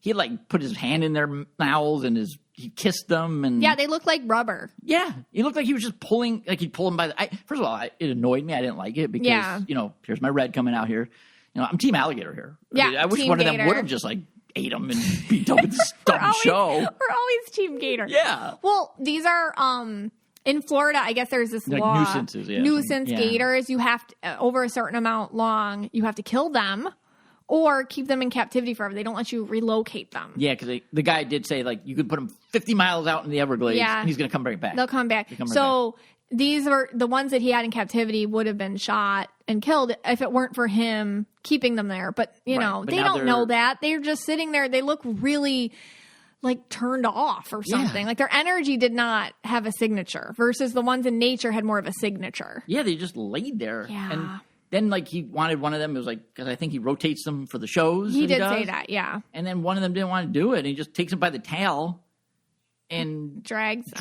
He like put his hand in their mouths and he kissed them. And yeah, they looked like rubber. Yeah, he looked like he was just pulling, like he'd pull them by the... first of all, it annoyed me. I didn't like it because, here's my red coming out here. I'm team alligator here. Yeah, I wish one of them would have just like ate them and beat up with this dumb show. We're always team gator. Yeah. Well, these are... in Florida, I guess there's this law. Nuisances, Nuisance gators. You have to, over a certain amount long, you have to kill them or keep them in captivity forever. They don't let you relocate them. Yeah, because the guy did say, like, you could put him 50 miles out in the Everglades, and he's going to come right back. They'll come back. These are the ones that he had in captivity would have been shot and killed if it weren't for him keeping them there. But, they don't know that. They're just sitting there. They look really... like turned off or something. Like their energy did not have a signature versus the ones in nature had more of a signature. Yeah, they just laid there. Yeah. And then like he wanted one of them. It was like, because I think he rotates them for the shows. He did say that, yeah. And then one of them didn't want to do it. And he just takes him by the tail and drags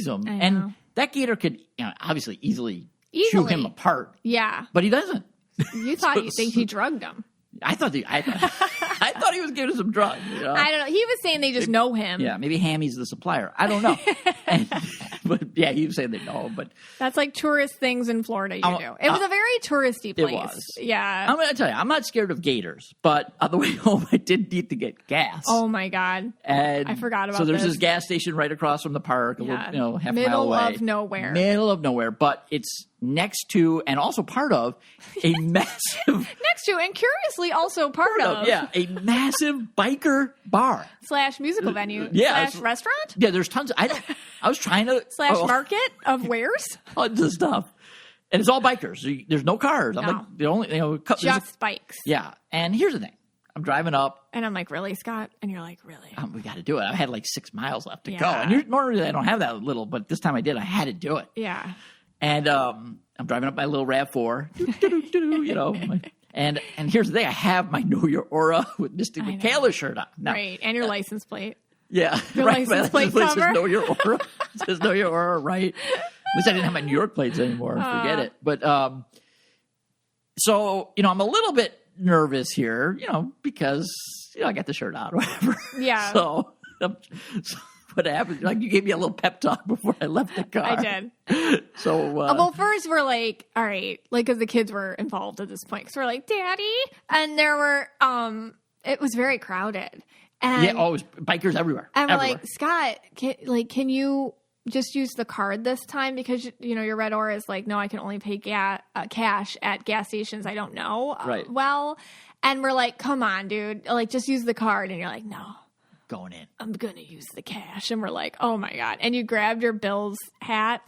them. And that gator could obviously easily chew him apart. Yeah. But he doesn't. You think he drugged him. I thought he was giving some drugs. I don't know. He was saying they just know him. Yeah, maybe Hammy's the supplier. I don't know. But yeah, he was saying they know. But that's like tourist things in Florida. You do. It was a very touristy place. It was. Yeah. I'm going to tell you, I'm not scared of gators, but on the way home, I did need to get gas. Oh my god! And I forgot about. So there's this gas station right across from the park, half a mile away. Middle of nowhere. Middle of nowhere, but it's next to and also part of a massive next to and curiously also part of a massive biker bar / musical venue / restaurant. Yeah, there's tons. I was trying to / market of wares, tons of stuff, and it's all bikers. There's no cars. I'm like the only just bikes. Yeah, and here's the thing. I'm driving up. And I'm like, really, Scott? And you're like, really? We got to do it. I had like 6 miles left to go. And normally I don't have that little, but this time I did. I had to do it. Yeah. And I'm driving up my little RAV4, and here's the thing. I have my Know Your Aura with Mystic Michaela shirt on. Now, right, and your license plate. Yeah. Your license plate says Know Your Aura. It says Know Your Aura, right. At least I didn't have my New York plates anymore. Forget it. But so, I'm a little bit nervous here, because, I got the shirt on or whatever. Yeah. So what happened? Like you gave me a little pep talk before I left the car. I did. So, well, first we're like, all right, like, because the kids were involved at this point. So we're like, Daddy, and there were, it was very crowded, and always bikers everywhere. And we're like, Scott, can you just use the card this time because your Red Aura is like, no, I can only pay cash at gas stations I don't know well, and we're like, come on, dude, like just use the card, and you're like, no. Going in. I'm going to use the cash. And we're like, oh my God. And you grabbed your Bill's hat.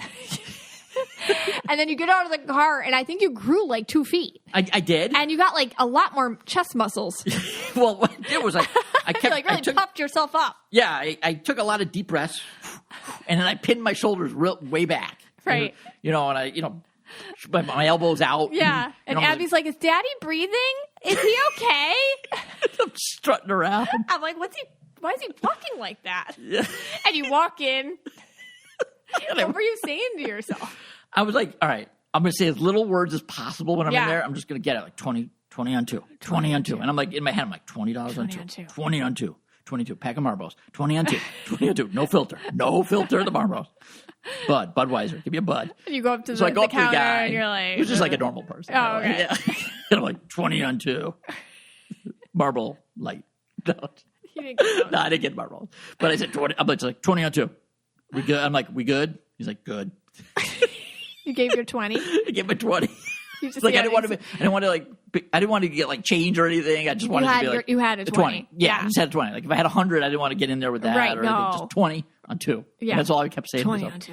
And then you get out of the car, and I think you grew like 2 feet. I did. And you got like a lot more chest muscles. Well, what I did was I kept... you like really puffed yourself up. Yeah, I took a lot of deep breaths, and then I pinned my shoulders way back. Right. And I, my elbows out. Yeah. And Abby's like, is Daddy breathing? Is he okay? I'm strutting around. I'm like, why is he walking like that? Yeah. And you walk in. What were you saying to yourself? I was like, all right, I'm going to say as little words as possible when I'm in there. I'm just going to get it like 20 on 2, 20 on 2. And I'm like, in my head, I'm like, $20 on 2, 20 on 2, 22, pack of Marlboros, 20 on 2, 20 on 2, no filter of the Marlboros. Budweiser, give me a Bud. And you go up to the counter, guy, and you're like... He was just like a normal person. Oh, okay. Yeah. And I'm like, 20 on 2, Marlboro Light. No, I didn't get Marlboro. But I said 20. I'm like 20 on 2. We good? I'm like, we good? He's like, good. You gave your 20. I gave my 20. You just Like I didn't want to get like change or anything. I just wanted to be like you had a 20. Yeah, I just had a 20. Like if I had 100, I didn't want to get in there with that Right, or anything. no. Just 20 on 2. Yeah. And that's all I kept saying. 20 to myself.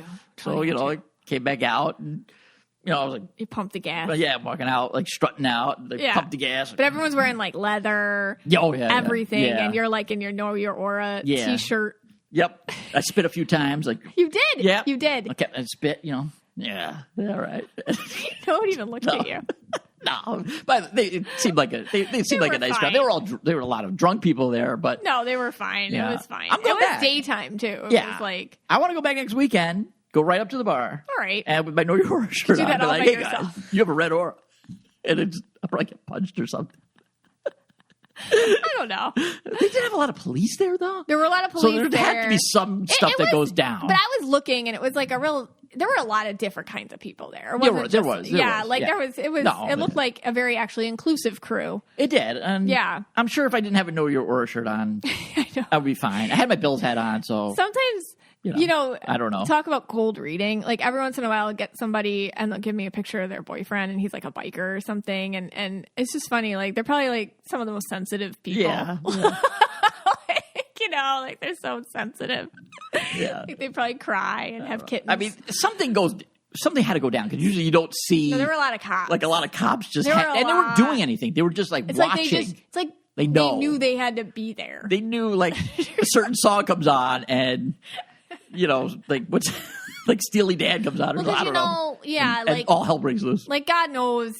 on 2. So I came back out and I was like, you pumped the gas. I'm walking out, like strutting out, like pumped the gas. But everyone's wearing like leather, everything, and you're like in your Know Your Aura t-shirt. Yep. I spit a few times. Like you did. Yeah. You did. Okay, I spit, Yeah, all right. No one even looked at you. No, but they seemed like a nice crowd. There were a lot of drunk people there, but no, they were fine. Yeah. It was fine. I'm going it was back. daytime too. It was like I want to go back next weekend. Go right up to the bar. All right. And with my Know Your Aura shirt do on, that be all like, by hey yourself. guys, you have a red aura, and I'll probably get punched or something. I don't know. They did have a lot of police there, though. There were a lot of police so there had to be some stuff that goes down. But I was looking, and it was like there were a lot of different kinds of people there. It There wasn't was. It looked like a very actually inclusive crew. It did. And I'm sure if I didn't have a Know Your Aura shirt on, I would be fine. I had my Bills hat on, so. Sometimes, I don't know. Talk about cold reading. Like every once in a while, I'll get somebody and they'll give me a picture of their boyfriend, and he's like a biker or something. And it's just funny. Like they're probably like some of the most sensitive people. Yeah. Like they're so sensitive. Yeah. Like they probably cry and have kittens. I mean, something had to go down because usually you don't see. No, there were a lot of cops. Like a lot of cops just and they weren't doing anything. They were just like watching. They knew they had to be there. They knew like a certain song comes on and like what's like Steely Dan comes on or well, I don't know. Yeah, and all hell breaks loose. Like God knows.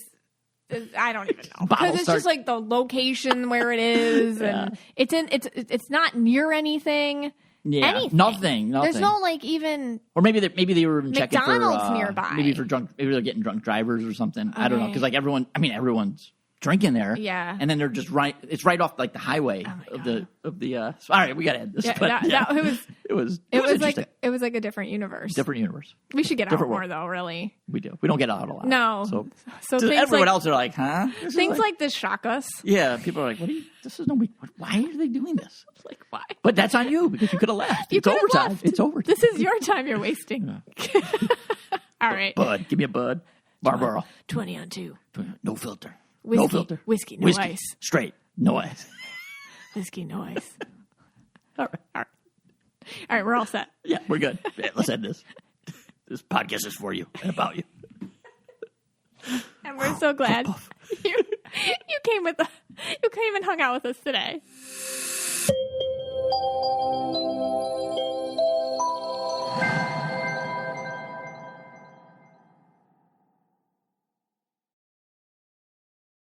I don't even know because it's just like the location where it is, and it's not near anything. Yeah, anything. Nothing. There's no like even. Or maybe they were checking McDonald's for nearby. Maybe they're getting drunk drivers or something. Okay. I don't know because like everyone's drinking there. Yeah, and then they're just it's right off like the highway of the. All right, we got to end this. It was like a different universe. Different universe. We should get out more though. Really, we do. We don't get out a lot. No. So everyone else are like, huh? Things like this shock us. Yeah, people are like, what are you? This is no. Why are they doing this? Like why? But that's on you because you could have left. It's overtime. Left. It's overtime. This is your time you're wasting. All right. Bud, give me a Bud. Marlboro. 20 on 2. No filter. Whiskey, no filter. Whiskey, no ice. Straight, no ice. Whiskey, no ice. All right, we're all set. Yeah, we're good. Yeah, let's end this. This podcast is for you and about you. And we're so glad you came and hung out with us today.